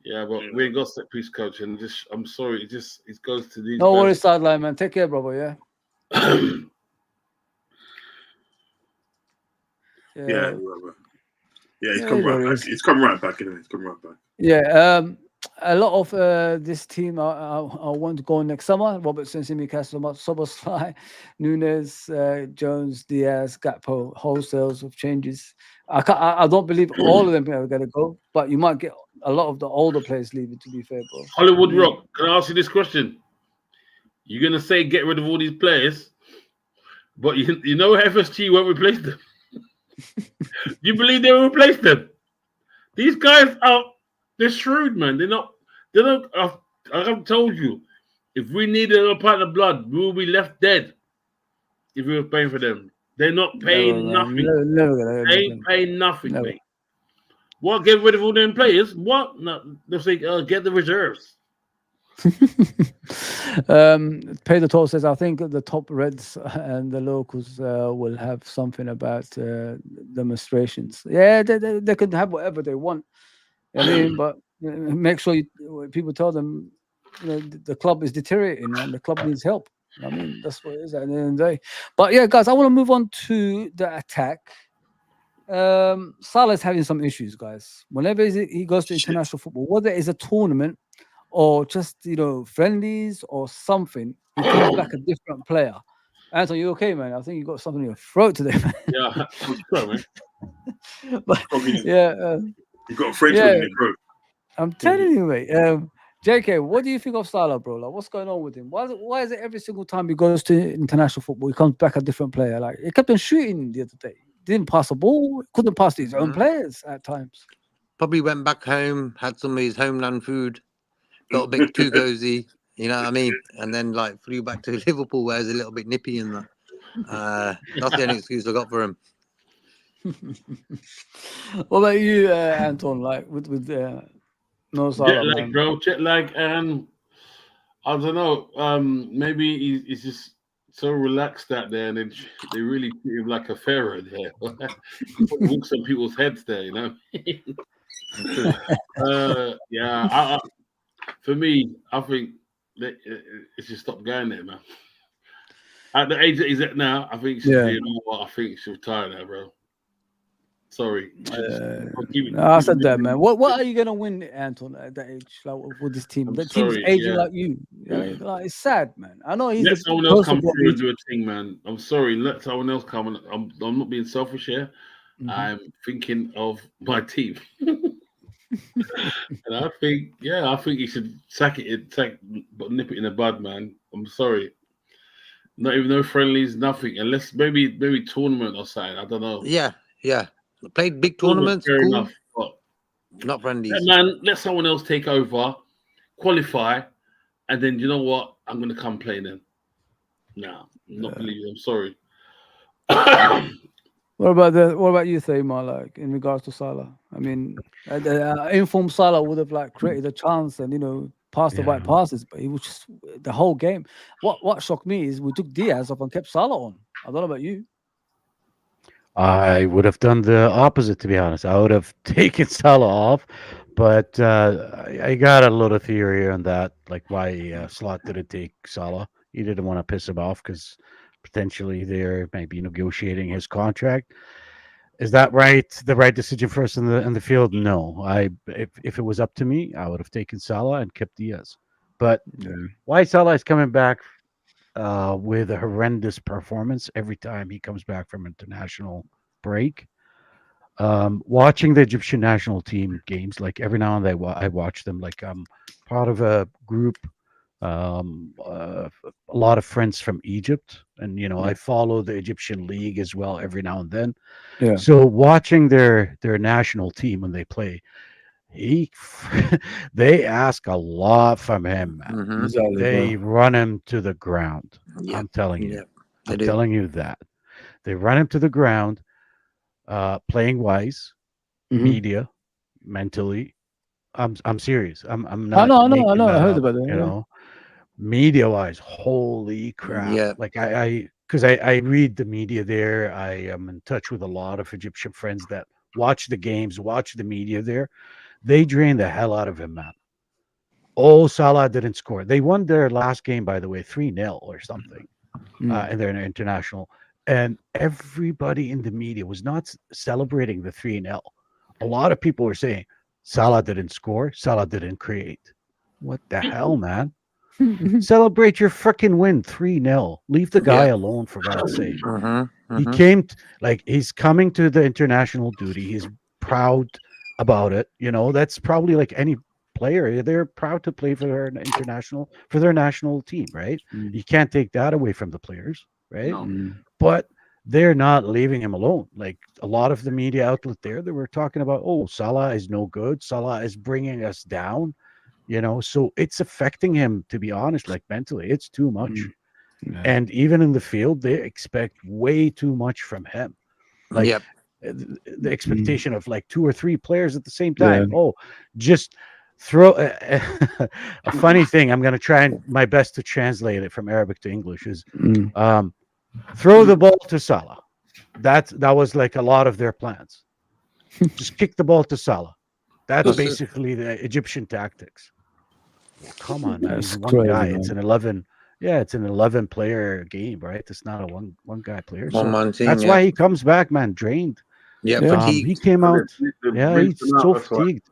Yeah, but we ain't got set piece coach, and I'm sorry, it goes to these. No worries, sideline man. Take care, brother. Yeah. He's come right back. It's come right back. Anyway, it's come right back. Yeah. A lot of this team I want to go next summer. Robertson, Simicast, Szoboszlai, Nunes, Jones, Diaz, Gakpo, wholesales of changes. I don't believe all of them are going to go, but you might get a lot of the older players leaving, to be fair, bro. Hollywood Rock, can I ask you this question? You're going to say get rid of all these players, but you know FSG won't replace them. You believe they will replace them? These guys they're shrewd, man. They're not. I've told you, if we needed a pint of blood, we will be left dead if we were paying for them. They're not paying nothing. They ain't paying nothing, mate. What? Get rid of all them players? What? No, they'll say, get the reserves. Pedro Toro says, I think the top Reds and the locals will have something about demonstrations. Yeah, they could have whatever they want. I mean, but make sure people tell them, the club is deteriorating and the club needs help. I mean, that's what it is at the end of the day. But yeah, guys, I want to move on to the attack. Salah's having some issues, guys. Whenever he goes to international football, whether it's a tournament or just friendlies or something, he comes back a different player. Anton, you okay, man? I think you got something in your throat today, man. Yeah, man. But, you got a French in your throat. I'm telling you, mate. JK, what do you think of Salah, bro? Like, what's going on with him? Why is it every single time he goes to international football, he comes back a different player? Like, he kept on shooting the other day. Didn't pass the ball. Couldn't pass to his own players at times. Probably went back home, had some of his homeland food, got a bit too cozy, You know what I mean? And then like flew back to Liverpool, where it's a little bit nippy and that. That's the only excuse I got for him. What about you, Anton? Like with no Jet Salah, lag, man. bro. Jet lag, and I don't know. Maybe he's just so relaxed out there, and they really treat him like a pharaoh there. He walks on people's heads there, you know. Yeah. For me, I think that it should stop going there, man. At the age that he's at now, I think Yeah. you know what? I think he should retire now, bro. Sorry. I said that, man. What are you gonna win, Anton, at that age, like with this team? I'm The team's sorry, aging yeah. like you. Like, it's sad, man. I know he's Let the someone else come person through and do a thing, man. I'm sorry. Let someone else come. And I'm not being selfish here. I'm thinking of my team. And I think he should sack it, but nip it in the bud, man. I'm sorry. Not even no friendlies, nothing. Unless maybe tournament or something. I don't know. Yeah. Played big tournaments, Fair cool. enough. But Not friendlies. man, let someone else take over, qualify, and then you know what? I'm gonna come play then. Nah, I'm not believing. I'm sorry. What about you, Thaima, like in regards to Salah? I mean, informed Salah would have like created a chance and passed the right passes, but he was just the whole game. What shocked me is we took Diaz off and kept Salah on. I don't know about you. I would have done the opposite, to be honest. I would have taken Salah off, but I got a little theory on that, like why Slot didn't take Salah. He didn't want to piss him off because potentially they're maybe negotiating his contract. Is that right? The right decision for us in the field? No. If it was up to me, I would have taken Salah and kept Diaz. But why Salah is coming back with a horrendous performance every time he comes back from international break? Watching the Egyptian national team games, like every now and then I watch them. Like I'm part of a group. A lot of friends from Egypt, and I follow the Egyptian league as well every now and then. Yeah. So watching their national team when they play, they ask a lot from him, man. Exactly, They run him to the ground. Yeah. I'm telling you. Yeah. I'm telling you that they run him to the ground, playing wise, media, mentally. I'm serious. I'm not. I know. making I that heard up, about that. Media wise, holy crap. Yeah. Like because I read the media there. I am in touch with a lot of Egyptian friends that watch the games, watch the media there. They drain the hell out of him, man. Oh, Salah didn't score. They won their last game, by the way, 3-0 or something in their international. And everybody in the media was not celebrating the 3-0. A lot of people were saying, Salah didn't score. Salah didn't create. What the hell, man? Celebrate your freaking win 3-0. Leave the guy alone, for God's sake. He came, he's coming to the international duty. He's proud about it. That's probably like any player. They're proud to play for their national team, right? You can't take that away from the players, right? No. But they're not leaving him alone. Like a lot of the media outlet there, they were talking about, oh, Salah is no good. Salah is bringing us down. So it's affecting him, to be honest, like mentally. It's too much. And even in the field, they expect way too much from him. Like the expectation of like 2 or 3 players at the same time. Oh, just throw a funny thing. I'm going to try my best to translate it from Arabic to English is throw the ball to Salah. That was like a lot of their plans. Just kick the ball to Salah. That's basically the Egyptian tactics. Come on, man. He's one guy. Man. It's an 11. Yeah, it's an 11-player game, right? It's not a one guy player. So One-man team, that's why he comes back, man, drained. Yeah, Yeah. fatigued. He came out. Yeah, he's so that's why. fatigued,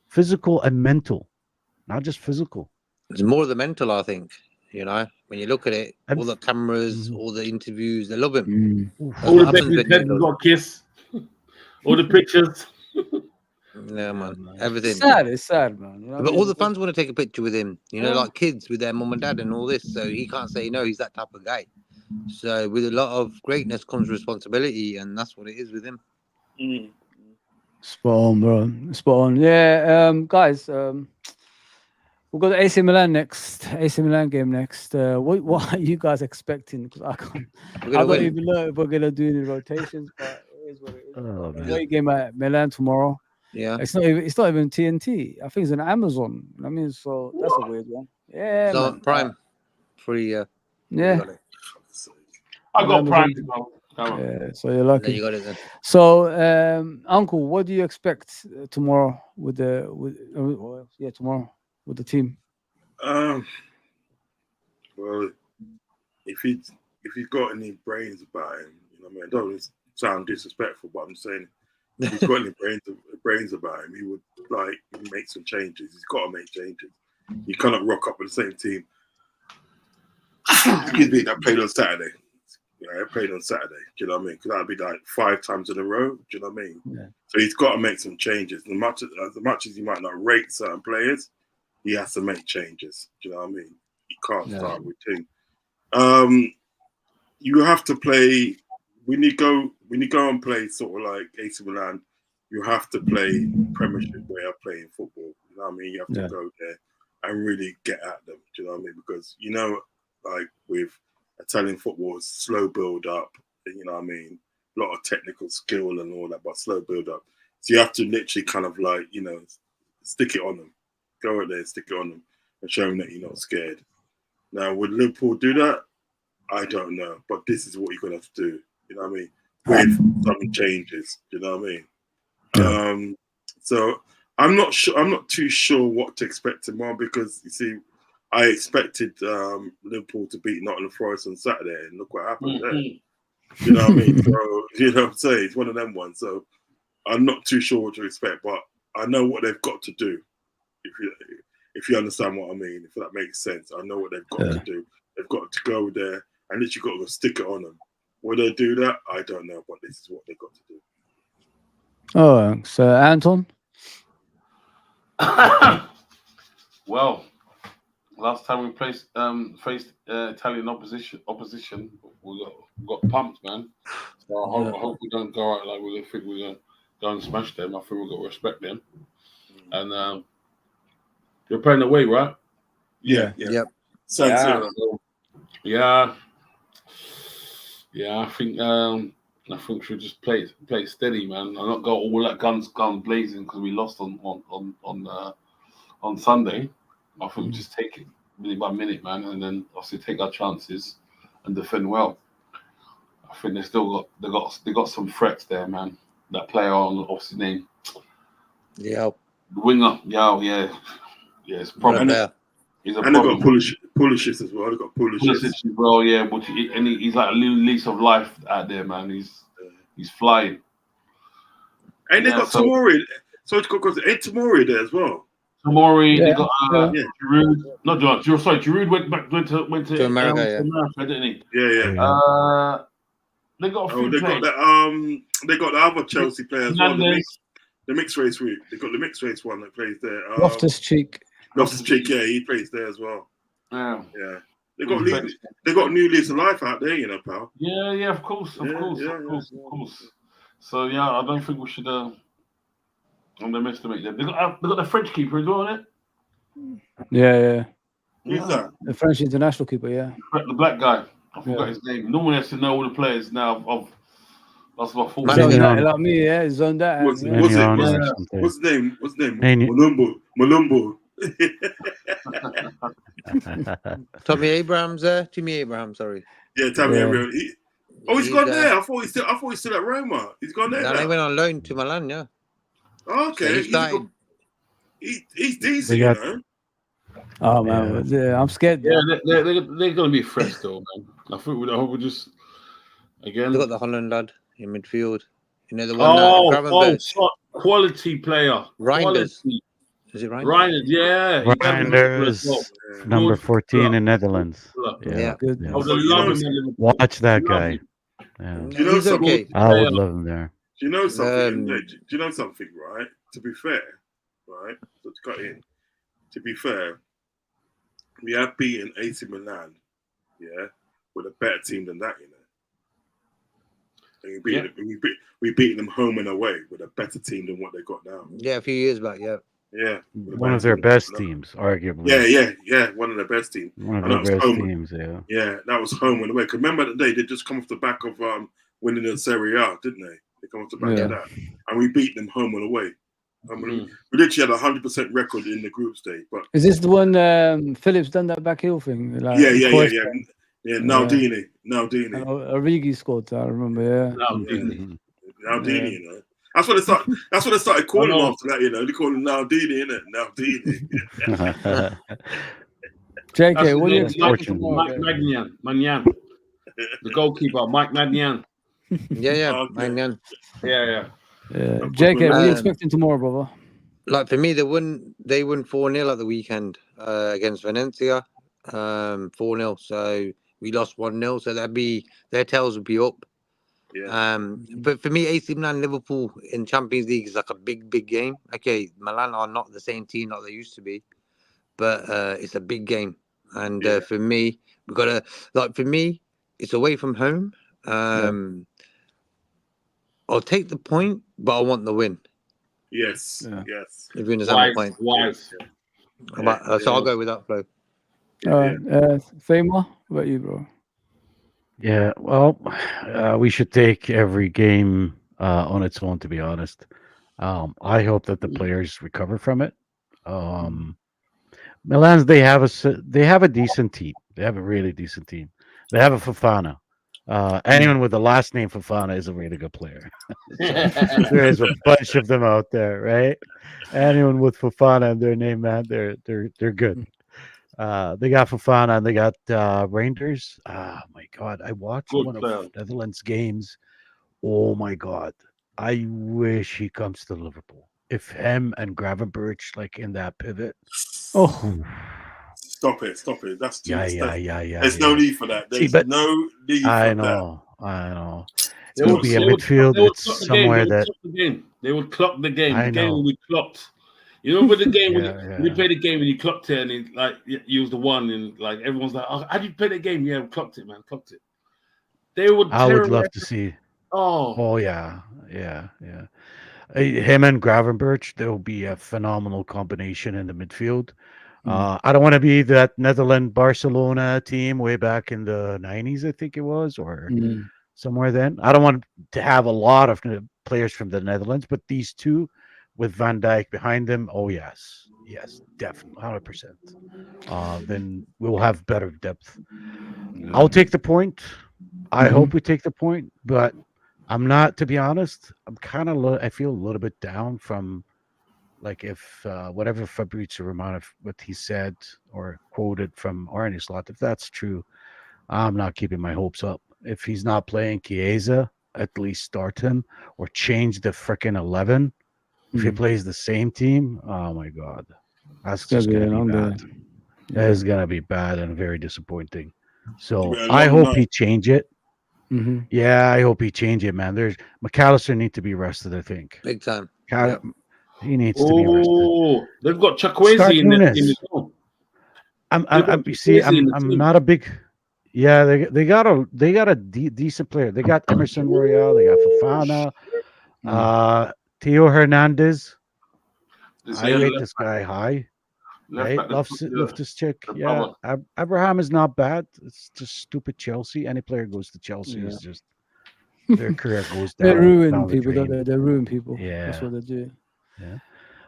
physical and mental, not just physical. It's more the mental, I think. When you look at it, all the cameras, all the interviews, they love him. All the baby's head got a kiss. All the pictures. Yeah, man. Everything. It's sad, man. But all the fans want to take a picture with him, like kids with their mum and dad and all this. So he can't say no, he's that type of guy. So with a lot of greatness comes responsibility, and that's what it is with him. Spot on, bro. Spot on. Yeah, guys, we'll We've got the AC Milan next. AC Milan game next. What are you guys expecting? Because I can't. We're I gonna don't win. even know if we're gonna do any rotations, but it is what it is. Oh, man. Away game at Milan tomorrow. Yeah. It's not even TNT. I think it's on Amazon. I mean, so that's a weird one. Yeah, So man. Prime. Free. Yeah. You got it. I got Amazon. Prime. Come on. Yeah, so you're There lucky. you got it then. So, Uncle, what do you expect tomorrow tomorrow with the team? Well, if he's got any brains about him, you know what I mean. I don't want to sound disrespectful, but I'm saying if he's got any brains about him, he would make some changes. He's got to make changes. You cannot rock up with the same team. Excuse me, that played on Saturday. Yeah, I played on Saturday. Do you know what I mean? Because that'd be like 5 times in a row. Do you know what I mean? Yeah. So he's got to make some changes. As much as he might not rate certain players, he has to make changes. Do you know what I mean? You can't start with two. You have to play when you go and play sort of like AC Milan. You have to play Premiership way of playing football. You know what I mean? You have to go there and really get at them. Do you know what I mean? Because like with Italian football, it's slow build up. You know what I mean? A lot of technical skill and all that, but slow build up. So you have to literally kind of stick it on them. Go out there, stick it on them, and show them that you're not scared. Now, would Liverpool do that? I don't know, but this is what you're gonna have to do. You know what I mean? With some changes. You know what I mean? So I'm not sure. I'm not too sure what to expect tomorrow because you see, I expected Liverpool to beat Nottingham Forest on Saturday, and look what happened there. You know what I mean? So you know what I'm saying? It's one of them ones. So I'm not too sure what to expect, but I know what they've got to do. If you understand what I mean, if that makes sense, I know what they've got to do. They've got to go there and literally got to stick it on them. Will they do that? I don't know, but this is what they've got to do. Oh, so Anton? Well, last time we faced Italian opposition, we got pumped, man. So I hope we don't go out like we think we're gonna go and smash them. I think we've got to respect them. And you're playing away, right? Yeah. Yep. Yeah. I think we should just play it steady, man. I not go all that guns blazing because we lost on Sunday. I think we just take it minute by minute, man, and then obviously take our chances and defend well. I think they got some threats there, man. That player on what's his name? Yeah. The winger, yeah, it's a problem. He's a and problem. They've got Pulisic as well. They've got Pulisic as well, yeah. But he's like a little lease of life out there, man. He's flying. And they got Tomori. So it's got Tomori there as well. Tomori, they got Giroud. Not Giroud. Sorry, Giroud went to America, didn't he? Yeah. They got a few they got that. They got the other Chelsea players as well. The mixed race route. They got the mixed race one that plays there. Loftus-Cheek. Loftus-Cheek, yeah, he plays there as well. Yeah. They got new lease of life out there, you know, pal. Yeah, of course. So I don't think we should underestimate them. They got the French keeper as well, isn't it? Yeah. Who's that? The French international keeper, yeah. The black guy. I forgot his name. Normally I should know all the players now. That's what I thought. Like me, yeah. Zoned that. What's his name? Malumbo. Timmy Abraham, sorry. Yeah, Tammy Abraham. He's gone there. I thought he's still at Roma. He's gone there. No, he went on loan to Milan, yeah. Oh, okay. So he's decent, you know. Oh man, I'm scared. Yeah, they're gonna be fresh though, man. I hope we just again. They got the Holland lad in midfield. You know the one quality player. Reinders. Is it Reinders? Yeah. Reinders, number 14 in Netherlands. Yeah. Good. Watch that guy. Yeah. You know something? Okay. I would love him there. Do you know something? Do you know something, right? To be fair, right? So to cut in. To be fair, we have beaten AC Milan, with a better team than that, you know. And we beat them home and away with a better team than what they got now. Yeah, a few years back, yeah. Yeah, One of their best teams, arguably. Yeah. One of the best teams. One of And their that was best home. teams, yeah. Yeah, that was home and away. 'Cause remember the day they just come off the back of winning the Serie A, didn't they? They come off the back of that, and we beat them home and away. We literally had 100% record in the group stage. But is this the one Phillips done that back heel thing? Like, yeah. Naldini. And Origi scored. I remember. Yeah. Naldini, you know. That's what they started. That's what they started calling him after that. You know, they call him Naldini, innit? Naldini. JK, what do you expect? Mike Magnan, the goalkeeper, Mike Magnan. Yeah, Magnan. Yeah. JK, what are you expecting tomorrow, brother? Like for me, they won 4-0 at the weekend against Valencia, 4-0. So we lost 1-0. So their tails would be up. Yeah. But for me, AC Milan, Liverpool in Champions League is like a big game. Okay, Milan are not the same team that they used to be, but it's a big game. And for me, we've got to for me, it's away from home. I'll take the point, but I want the win. Yes. If you understand my point. Wise. So I'll go with that, Flo. All right. Famor, what about you, bro? Yeah, well, we should take every game on its own, to be honest. I hope that the players recover from it. Milan's they have a decent team. They have a really decent team. They have a Fofana. Anyone with the last name Fofana is a really good player. There is a bunch of them out there, right? Anyone with Fofana in their name, man, they're good. They got Fofana and they got Reinders. Oh my God, I watched one of Netherlands games. Oh my God, I wish he comes to Liverpool. If him and Gravenberch like in that pivot. Oh, stop it! That's too yeah. There's no need for that. There's no need for that. I know. It will be a midfield. It's somewhere that they would clock the game. The game will be clocked. You remember the game when you played the game and you clocked it and you was the one and like everyone's like, oh, how did you play the game? Yeah, we clocked it, man, clocked it. They would. I would love to see. Oh yeah. Him and Gravenberch, there will be a phenomenal combination in the midfield. I don't want to be that Netherlands Barcelona team way back in the 90s, I think it was, or somewhere then. I don't want to have a lot of players from the Netherlands, but these two with Van Dijk behind them, oh yes, definitely, 100%. Then we'll have better depth. I'll take the point. I hope we take the point, but I'm not, to be honest. I'm kind of I feel a little bit down from like if whatever Fabrizio Romano, what he said or quoted from Arne Slot, if that's true, I'm not keeping my hopes up. If he's not playing Chiesa, at least start him or change the freaking 11. If he plays the same team, oh my God, that's just going to be bad. That is going to be bad and very disappointing. So I hope he change it. Yeah, I hope he change it, man. There's McAllister need to be rested, I think. Big time. He needs to be rested. Oh, they've got Chukwueze in the team as well. I'm not a big. Yeah, they got a decent player. They got Emerson Royale. They got Fofana. Theo Hernandez. I rate this guy high. Right? Loftus Cheek. Yeah. Abraham is not bad. It's just stupid Chelsea. Any player goes to Chelsea is just their career goes down. They ruin people, don't they? They ruin people. Yeah. That's what they do. Yeah.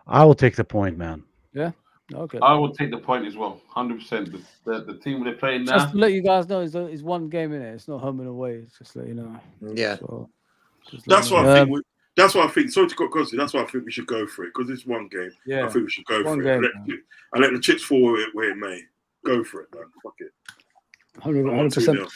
I will take the point, man. Yeah. Okay. I will take the point as well. 100%. The team they're playing now. Just to let you guys know, it's one game in it. It's not home and away. It's just let you know. Yeah. So, that's what I think. That's what I think. Sorry to cut across. That's why I think we should go for it because it's one game. Yeah. I think we should go for it. And let the chips fall where it may. Go for it, man. Fuck it. 100%.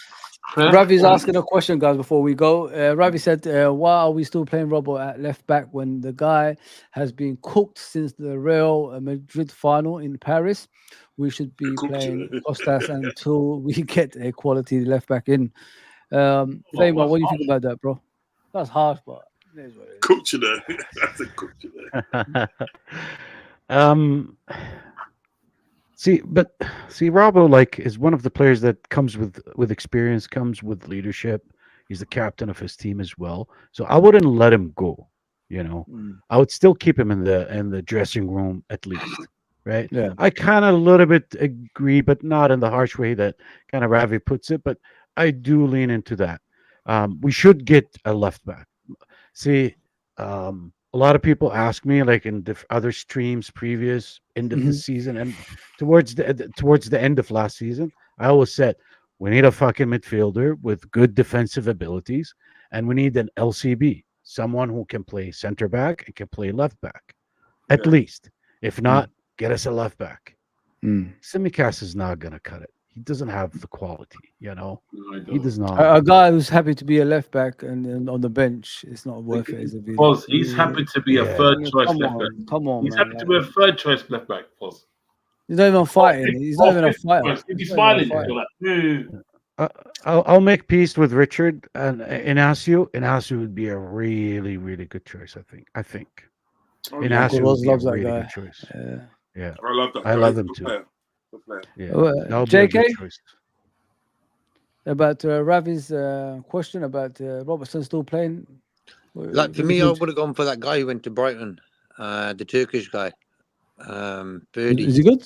Ravi's asking a question, guys, before we go. Ravi said, why are we still playing Robbo at left back when the guy has been cooked since the Real Madrid final in Paris? We should be playing Costas until we get a quality left back in. Famo, what do you think about that, bro? That's harsh, but it is what it is. Cooked you there. That's a cooked you there. See, Robbo like is one of the players that comes with experience, comes with leadership. He's the captain of his team as well. So I wouldn't let him go. You know, Mm. I would still keep him in the dressing room at least, right? Yeah. I kind of a little bit agree, but not in the harsh way that kind of Ravi puts it. But I do lean into that. We should get a left back. See, a lot of people ask me, like in other streams, previous end of the Mhm. season, and towards the end of last season, I always said we need a fucking midfielder with good defensive abilities, and we need an LCB, someone who can play center back and can play left back, at Yeah. least. If not, get us a left back. Mm. Simicast is not gonna cut it. He doesn't have the quality, you know. No, I He don't. does not. A guy who's happy to be a left back and on the bench, it's not worth it. Is it? Really? Pause. He's happy to be a Yeah. third choice Come left back. on, come on, He's man. happy to be a third choice left back. Pause. He's not even fighting. He's not even a fighter. He'd be He's not even a smiling. fighter. You're like, I'll make peace with Richard and Inacio. Inacio would be a really, really good choice. I think. Oh, yeah. Inacio Uncle Ross would be a loves that really guy. good choice. Yeah. Yeah, I love that. I guy. love He's a him good too. player. Good player. yeah. Uh, That'll be a good JK? choice. About Ravi's question about Robertson still playing. Like for me, I would have gone for that guy who went to Brighton, the Turkish guy, Birdie. Is he good?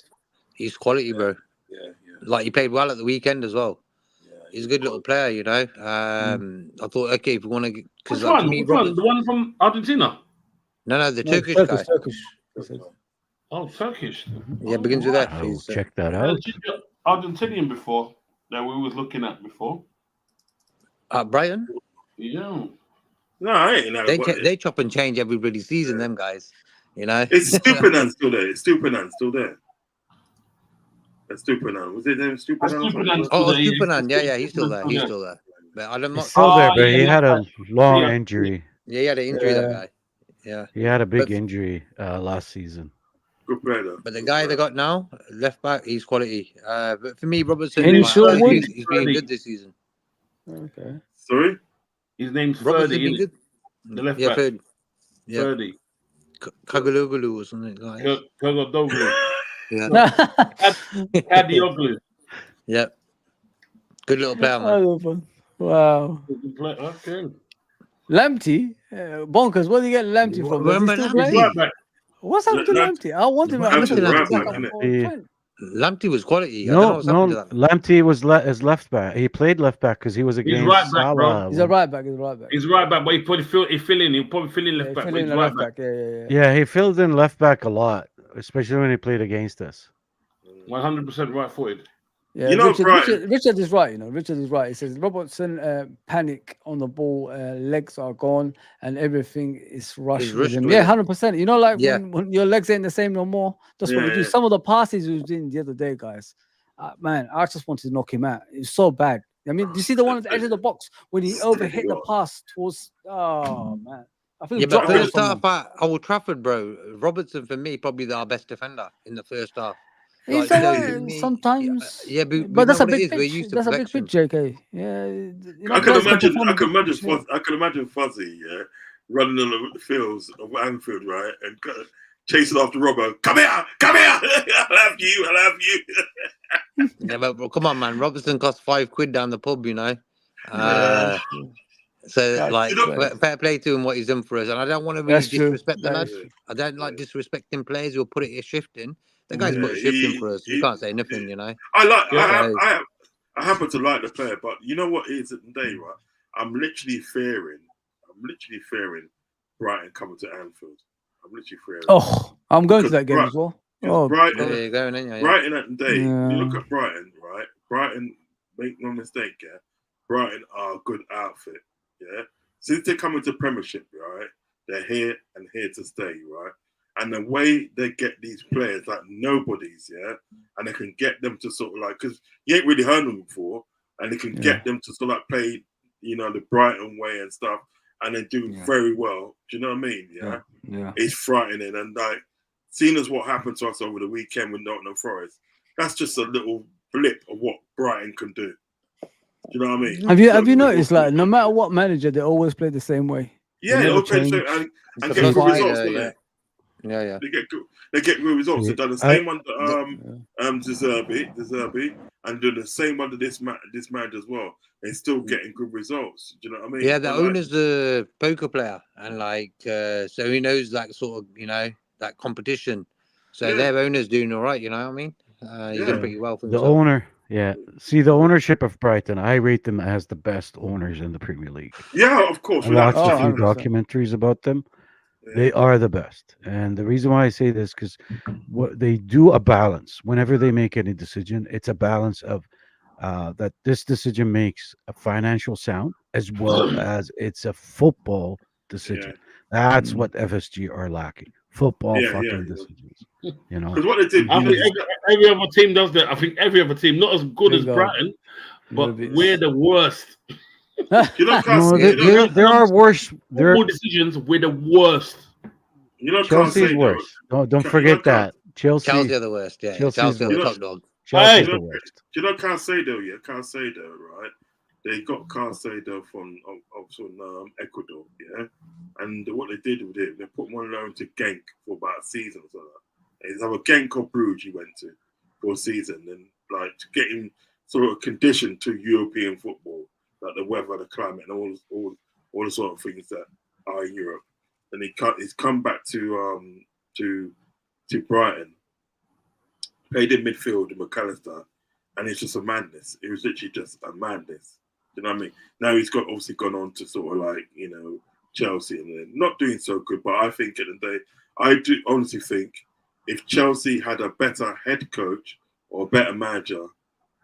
He's quality, bro. Yeah. Like he played well at the weekend as well. Yeah. He's a good little player, you know. I thought, okay, if you want to, because which like, one? for me, Which one? Robert, The one from Argentina? no, the No, Turkish guy. Turkish. He said. Oh, Turkish. Yeah, begins with F. I'll He's, check that I had a out. ginger Argentinian before that we was looking at before. Brighton. Yeah. No, I ain't know. They chop and change every bloody season. Them guys, you know. It's Stupinan still there. It's Stupinan still there. That's Stupinan. Was it name Stupinan? Stupinan. Oh, He is. Stupinan. Yeah, he's still there. He's Yeah. still there. But I'm He's not. still there, but yeah, he had a long Yeah. injury. Yeah, he had an injury. That Yeah. guy. Yeah. He had a big But- injury last season. Good player though. But the guy they got now, left back, he's quality. But for me, Robertson, In Sherwood? he's been good this season. Okay. Sorry? His name's Robertson Ferdy. been innit? good. The left Yeah, back. Ferd. Yeah, Ferdy. Kagaloglu or something like that. Kogodoglu. Yeah, Kadioglu. yeah. Good little player, man. Wow. Okay. Lamptey? Bonkers. Where do you get Lamptey from? Does he Remember still Lamptey? play? Right back. What's happened to Lamptey- Lamptey? I want him. I Lamptey's listen to right him. back, isn't it? Lamptey was quality. I don't know No, what's happened to that. Lamptey was as left back. He played left back because he was against right back, bro. Salah. He's a right back. He's a right back. He's right back, but he probably fill in. He'll probably fill in left back. Fill But in he's the right left back. back. Yeah. Yeah, he filled in left back a lot, especially when he played against us. 100% right footed. Yeah, You know, Richard is right. Richard is right. He says Robertson panic on the ball, legs are gone, and everything is rushed with rushed him. with Yeah, it. 100%. You know, like Yeah. when your legs ain't the same no more. That's what we do. Yeah. Some of the passes he was doing the other day, guys. Man, I just wanted to knock him out. It's so bad. I mean, do you see the one at the edge of the box when he overhit the pass towards? Oh man, I think. Yeah, he but dropped it first from half him. at Old Trafford, bro, Robertson for me probably our best defender in the first half. He's Like, alright for me- sometimes. Yeah, but But that's know a what it big is, we're pitch. used to That's a big perfection. pitch, JK. Yeah, you know, I can players imagine. perform I a can big imagine. pitch, yeah. I can imagine Fuzzy, running on the fields of Anfield, right, and chasing after Robbo. Come here! I'll have you! Yeah, but come on, man. Robertson cost £5 down the pub, you know. Yeah. So, That's like, true. fair play to him what he's done for us. And I don't want to really That's true. disrespect the That lad. is true. I don't like disrespecting players who'll put it a shift in. The guy's Yeah, put a shift in he- for us. We he- can't say nothing, you know. I happen to like the player, but you know what it is at the day, right? I'm literally fearing Brighton coming to Anfield. I'm literally fearing. Oh, I'm going to Because that game as well. Oh, Brighton, There you go, ain't you? Yeah. Brighton at the day. Yeah. You look at Brighton, right? Brighton, make no mistake, yeah. Brighton are a good outfit, yeah. Since they come into Premiership, right, they're here and here to stay, right. And the way they get these players like nobodies, yeah, and they can get them to sort of like, because you ain't really heard them before, and they can get them to sort of like play, the Brighton way and stuff, and they do very well. Do you know what I mean? Yeah. Yeah. It's frightening, and like seeing as what happened to us over the weekend with Nottingham Forest, that's just a little blip of what Brighton can do. Do you know what I mean? Have you noticed, like, no matter what manager, they always play the same way? Yeah, They they'll never play change. and It's get a good fighter, results, don't yeah. they? Yeah. They get good results. Yeah. They've done the same one to De Zerbi, and doing the same under this manager as well, and still getting good results. Do you know what I mean? Yeah, the But, like, owner's a poker player, and so he knows sort of that competition. So Yeah. their owner's doing all right. You know what I mean? He's done pretty well for The himself. owner, see the ownership of Brighton. I rate them as the best owners in the Premier League. Yeah, of course. I watched a few 100%. documentaries about them. Yeah. They are the best, and the reason why I say this because what they do a balance whenever they make any decision. It's a balance of that this decision makes a financial sound as well as it's a football decision. That's what FSG are lacking. Football fucking decisions. You know, Because what they did, I think every other team does that. I think every other team, not as good as Brighton, but we're the worst. you know, no, there are worse. Football decisions, we're the worst. You know, Chelsea's worse. Don't forget that. Chelsea are the worst. Yeah, Chelsea are the top dog. Chelsea's the worst. Do you know Caicedo? Yeah, Caicedo, right? They got Caicedo from Ecuador, yeah. And what they did with it, they put him on loan to Genk for about a season or something. It's either Genk or Bruges he went to for a season, and like to get him sort of conditioned to European football, like the weather, the climate, and all the sort of things that are in Europe. And he's come back to Brighton, played in midfield in McAllister, and it's just a madness. It was literally just a madness. You know what I mean? Now he's obviously gone on to sort of Chelsea, and they're not doing so good. But I think at the end of the day, I do honestly think if Chelsea had a better head coach or a better manager,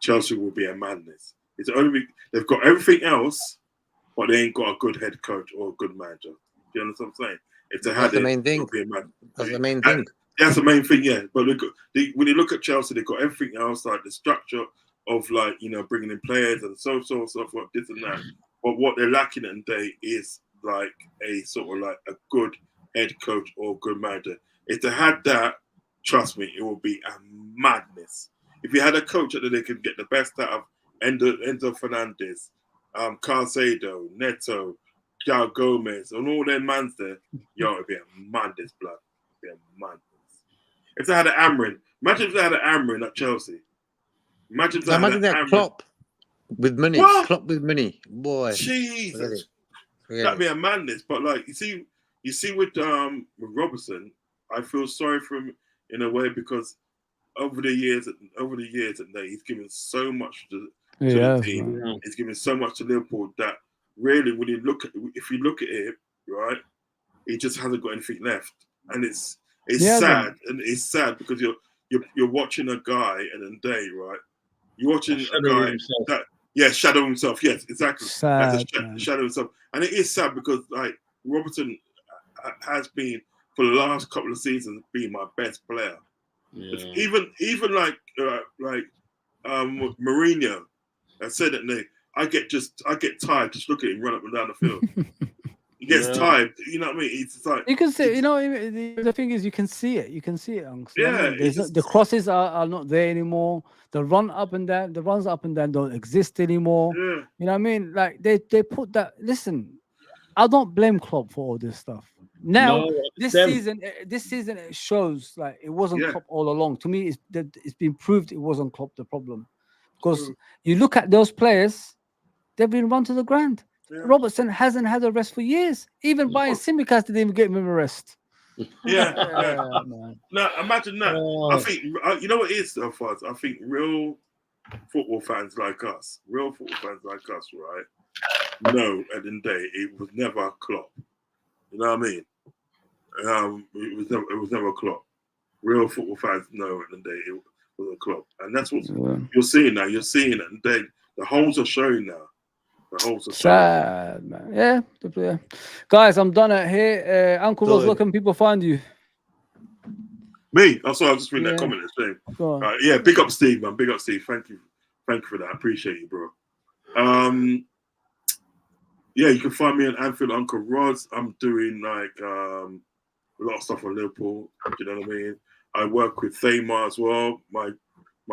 Chelsea will be a madness. It's only they've got everything else, but they ain't got a good head coach or a good manager. Do you understand what I'm saying? If they had the main thing. That's the main thing. That's the main thing, yeah. But when you look at Chelsea, they've got everything else, like the structure of bringing in players and so stuff, this and that. But what they're lacking in the day is like a sort of like a good head coach or good manager. If they had that, trust me, it will be a madness. If you had a coach that they could get the best out of Enzo Fernandez, Caicedo, Neto, João Gomez, and all their mans there, it'd be a madness, blood. It'd be a madness. If they had an Amrin, imagine if they had an Amrin at Chelsea. Imagine that Klopp with money. What? Klopp with money, boy. Jesus, that'd be a madness. But you see with Robertson, I feel sorry for him in a way because over the years, he's given so much to the team. Man. He's given so much to Liverpool that really, if you look at it, right, he just hasn't got anything left, and it's sad, and it's sad because you're watching a guy and a day, right? You're watching a guy shadow himself. Yes, exactly. Sad, shadow himself, and it is sad because Robertson has been for the last couple of seasons been my best player. Yeah. Even Mourinho has said that I get tired just looking at him run up and down the field. He gets tired, you know what I mean? It's like you can see, the thing is, you can see it. You can see it. The crosses are not there anymore. The runs up and down don't exist anymore. Yeah. You know what I mean? Like they put that. Listen, I don't blame Klopp for all this stuff. Now this season it shows like it wasn't Klopp all along. To me, it's been proved it wasn't Klopp the problem, because you look at those players, they've been run to the ground. Yeah. Robertson hasn't had a rest for years. Even buying Simicast didn't even get him a rest. Yeah. No, imagine that. I think you know what it is, though, Fuzz? I think real football fans like us, right? No, at the end of the day, it was never Klopp. You know what I mean? It was never Klopp. Real football fans know at the end of the day it was a Klopp, and that's what you're seeing now. You're seeing it, and the holes are showing now. Sad, man. Yeah. Guys, I'm done at here. Uncle Ross, where can people find you? Me? I saw. I was just reading that comment. Big up Steve, man. Big up Steve. Thank you for that. I appreciate you, bro. You can find me on Anfield, Uncle Roz. I'm doing a lot of stuff on Liverpool. You know what I mean? I work with Thamar as well. My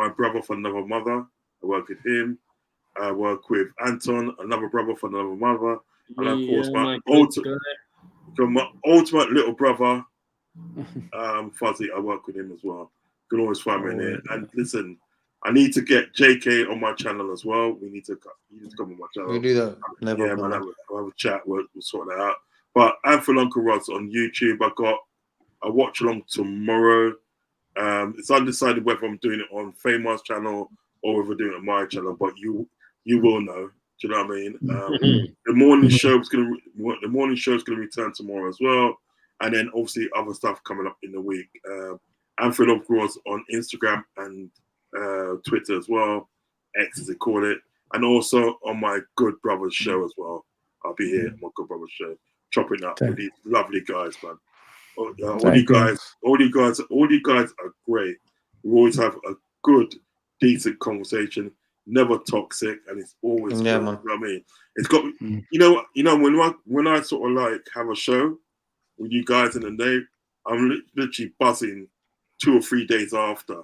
brother from another mother. I work with him. I work with Anton, another brother from another mother, and of course my ultimate little brother, Fuzzy. I work with him as well. You can always find me in here. And listen, I need to get JK on my channel as well. You need to come on my channel. We do that. No Yeah, problem. man, I'll have a chat. We'll sort that out. But Anfield Uncle Rod's on YouTube. I got a watch along tomorrow. It's undecided whether I'm doing it on Famar's channel or whether we're doing it on my channel. But you will know. Do you know what I mean? The morning show is gonna return tomorrow as well, and then obviously other stuff coming up in the week. Anfield Uncle Rod's on Instagram and Twitter as well, X as they call it, and also on my Good Brothers show as well. I'll be here on my Good Brothers show, chopping up with these lovely guys, man. All you guys are great. We always have a good, decent conversation, never toxic, and it's always good. Man. You know what I mean? It's got you know when I sort of like have a show with you guys in the day, I'm literally buzzing 2 or 3 days after.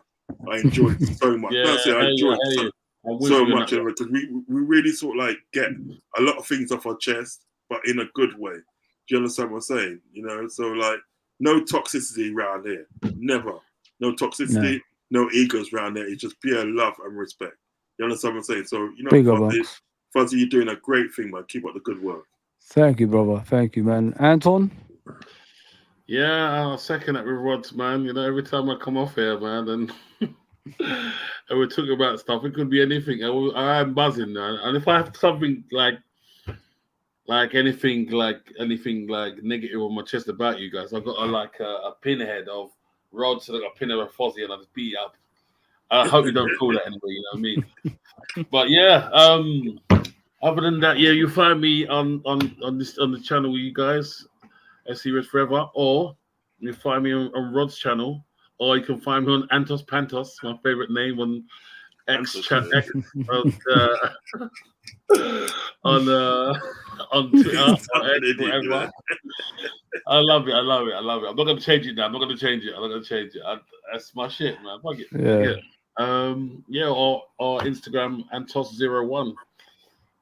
I enjoy it so much. I enjoy it so much because we really sort of like get a lot of things off our chest, but in a good way. Do you understand what I'm saying? You know, so like no toxicity around here. Never. No toxicity, no egos around there. It's just pure love and respect. You understand what I'm saying? So, you know, Fuzzy, you're doing a great thing, man. Keep up the good work. Thank you, brother. Thank you, man. Anton? Yeah, I'll second that with Rods, man. You know, every time I come off here, man, and we're talking about stuff, it could be anything. I'm buzzing, man. And if I have something like anything negative on my chest about you guys, I've got a pinhead of Rods and I got a pinhead of Fozzie, and I just beat up. I hope you don't call that anyway, you know what I mean? But yeah, other than that, yeah, you find me on the channel with you guys, SC Red Forever, or you find me on Rod's channel, or you can find me on Antos Pantos, my favorite name on X chat on Twitter, whatever. I love it. I'm not gonna change it now. I'm not gonna change it. That's my shit, man. Fuck it. Or Instagram Antos01,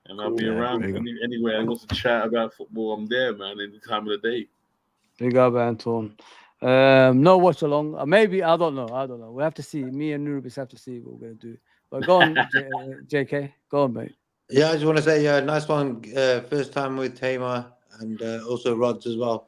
and I'll be around anywhere. I want to chat about football. I'm there, man. Any time of the day. Big up, Anton. No watch along. Maybe I don't know. We have to see. Me and Nurubis have to see what we're gonna do. But go on, JK. Go on, mate. Yeah, I just want to say, nice one. First time with Tamar and also Rods as well.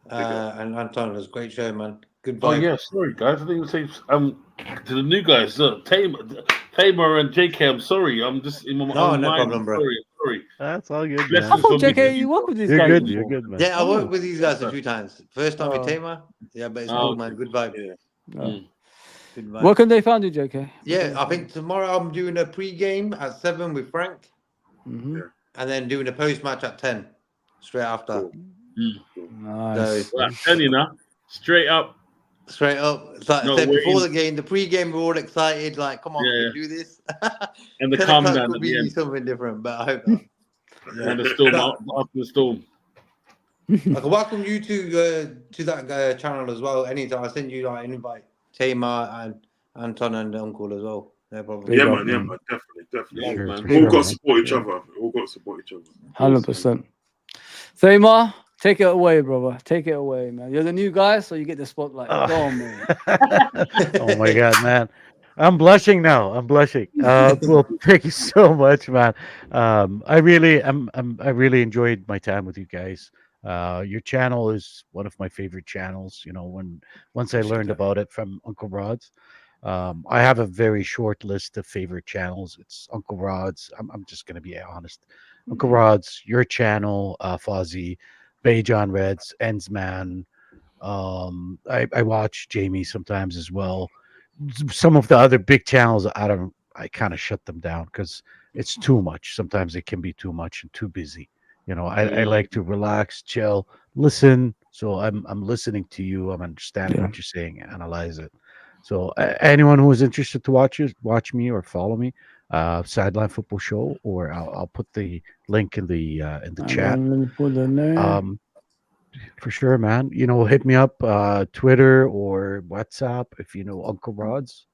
And Anton, it was a great show, man. Good vibe. Oh yeah, sorry guys. I didn't say to the new guys, Tamar and JK. I'm sorry. I'm just in my own no mind. problem, bro. Sorry. That's all good. Blessings I thought from JK, me. you work with these You're guys. good. before. You're good, man. Yeah, I worked with these guys a few times. First time with Tamar. Yeah, but it's cool, okay. man. Good vibe. Good vibe. Where can they find you, JK? Yeah, I think tomorrow I'm doing a pre-game at 7 with Frank. Mm-hmm. And then doing a post-match at 10. Straight after. Cool. Nice. So, Well, I'm telling you now, straight up. straight up. It's like I said before the game, the pre-game, we're all excited. Like, come on, we can do this. And the calm down could at the be end. something different, but I hope not. And the storm after the storm. I can welcome you to that channel as well. Anytime I send you like an invite, Tamar and Anton and Uncle as well. No problem. Yeah, man. Definitely. Yeah, Sure, man. We all got to support each other. 100%. Thamar, take it away, brother. Take it away, man. You're the new guy, so you get the spotlight. Go on, man. Oh my god, man. I'm blushing now. I'm blushing. Well, thank you so much, man. I really enjoyed my time with you guys. Your channel is one of my favorite channels. You know, once I learned about it from Uncle Rod's, I have a very short list of favorite channels. It's Uncle Rod's. I'm just gonna be honest. Uncle Rod's, your channel, Fozzie, Bay John Reds, Ensman. I watch Jamie sometimes as well. Some of the other big channels, I kind of shut them down because it's too much. Sometimes it can be too much and too busy. You know, I like to relax, chill, listen. So I'm listening to you. I'm understanding what you're saying, analyze it. So anyone who is interested to watch me or follow me, Sideline Football Show, or I'll put the link in the chat. Let me put the name. For sure, man. You know, hit me up, Twitter or WhatsApp if you know Uncle Rod's.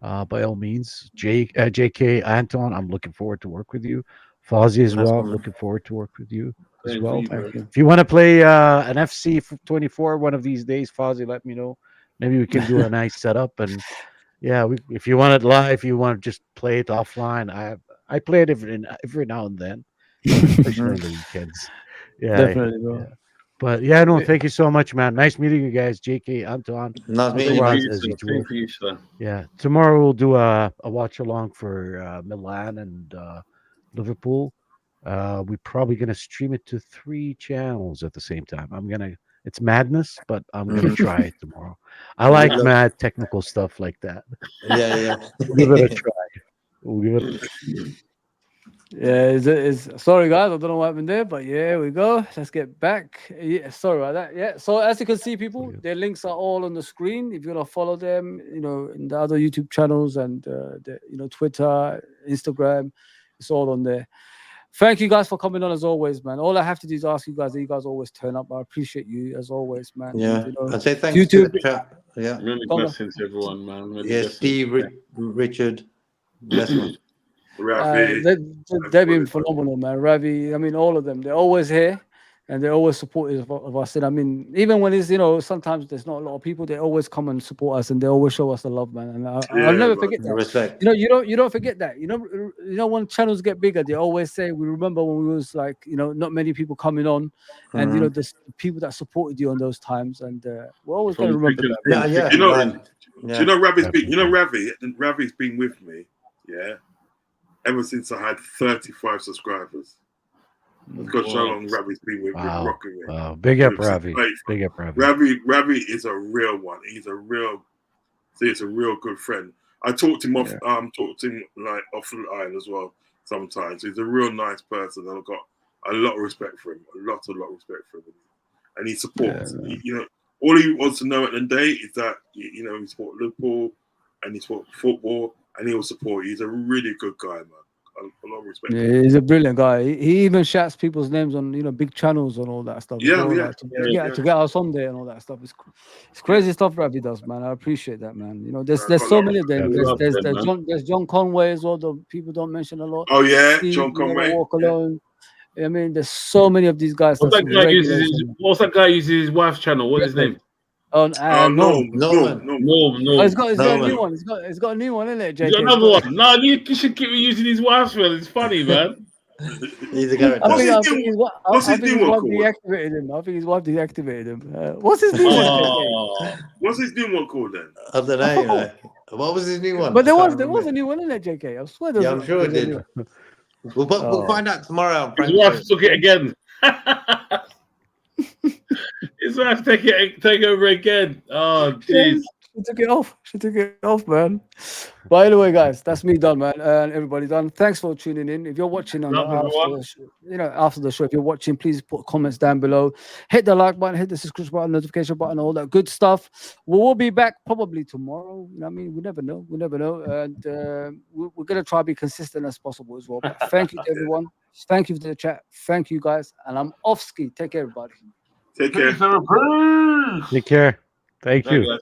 By all means, JK, Anton, I'm looking forward to work with you. Fozzie as well. I'm looking forward to work with you as well. If you want to play an FC 24 one of these days, Fozzie, let me know. Maybe we can do a nice setup and Yeah, if you want it live, you want to just play it offline. I play it every now and then, especially on the weekends. Yeah, Definitely, bro. yeah. But yeah, no, thank you so much, man. Nice meeting you guys, JK, Anton, Nice Same meeting you, for man. you, as sir. usual. Same for you, sir. Yeah, tomorrow we'll do a watch along for Milan and Liverpool. We're probably gonna stream it to 3 channels at the same time. It's madness, but I'm gonna try it tomorrow. I Good like luck. mad technical stuff like that. Yeah. We'll give it a try. We'll give it. Yeah, sorry guys, I don't know what happened there, but yeah, here we go. Let's get back. Yeah, sorry about that. Yeah, so as you can see, people, their links are all on the screen. If you want to follow them, in the other YouTube channels and Twitter, Instagram, it's all on there. Thank you guys for coming on as always, man. All I have to do is ask you guys that you guys always turn up. I appreciate you as always, man. Yeah. And, I'd say thanks to YouTube. the chat. Yeah. Many Come on. blessings, everyone, man. Many Yeah, blessings. Steve, Richard, bless man. Ravi. They've been phenomenal, man. Ravi, I mean, all of them. They're always here, and they're always supportive of us. And I mean, even when it's sometimes there's not a lot of people, they always come and support us, and they always show us the love, man. And I'll never forget that. Respect. You don't forget that. When channels get bigger, they always say, we remember when we was like, not many people coming on, and the people that supported you on those times, and we're always going to remember that. Yeah. Do Yeah. you know Ravi's been? Ravi's been with me. Yeah. Ever since I had 35 subscribers. I've got so long Ravi's been with rocking me. Wow. Big up, Ravi. Big up, Ravi. Ravi is a real one. He's a real good friend. I talked to him like off the line as well sometimes. He's a real nice person, and I've got a lot of respect for him. A lot of respect for him. And he supports. All he wants to know at the end of the day is that he supports Liverpool and he supports football, and he will support you. He's a really good guy, man. A lot of respect. Yeah, he's a brilliant guy. He even shouts people's names on big channels and all that stuff. To get us on there and all that stuff. It's crazy stuff Ravi does, man. I appreciate that, man. There's so many of them. There's John Conway as well. The people don't mention a lot. Oh yeah, Steve, John Conway. Walk Alone. I mean, there's so many of these guys. What's that guy uses his wife's channel? What's his name? Norman. No. He's got a new one. He's got a new one, isn't it, JK? He's got another one. No, you should keep using his wife's one. It's funny, man. He's a character. What's his new one called? I think his wife deactivated him. What's his new one? What's his new one called then? I don't know. What was his new one? But there was a new one, isn't there, JK? I swear there was. Yeah, I'm sure it did. We'll find out tomorrow. His wife took it again. His wife take over again. Oh, jeez. She took it off, man. But anyway, guys, that's me done, man, and everybody done. Thanks for tuning in. If you're watching after the show, if you're watching, please put comments down below. Hit the like button, hit the subscribe button, notification button, all that good stuff. We'll be back probably tomorrow. I mean, we never know. And we're gonna try to be consistent as possible as well. But thank you to everyone. Thank you for the chat. Thank you, guys. And I'm off ski. Take care, everybody. Take care. Take care. Thank you.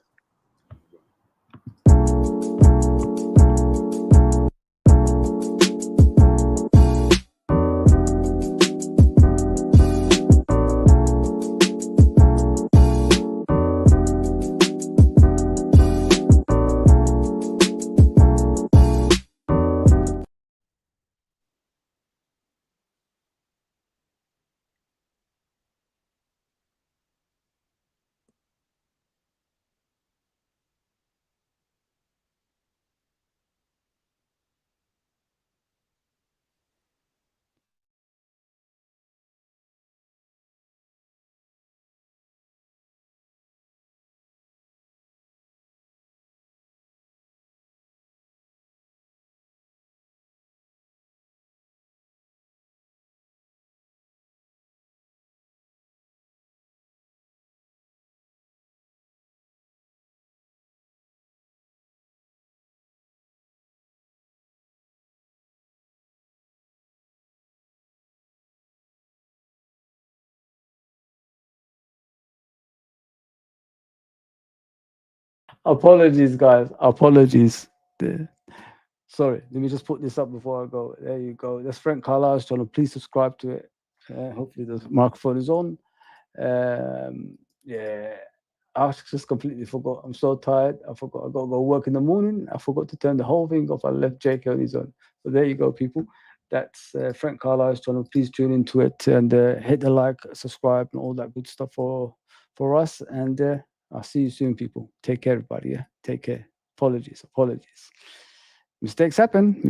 Apologies, guys. Apologies. Sorry, let me just put this up before I go. There you go. That's Frank Carlisle's channel. Please subscribe to it. Hopefully the microphone is on. Yeah. I just completely forgot. I'm so tired. I forgot. I got to go work in the morning. I forgot to turn the whole thing off. I left JK on his own. So there you go, people. That's Frank Carlisle's channel. Please tune into it and hit the like, subscribe, and all that good stuff for us. And I'll see you soon, people. Take care, everybody. Yeah, take care. Apologies. Mistakes happen.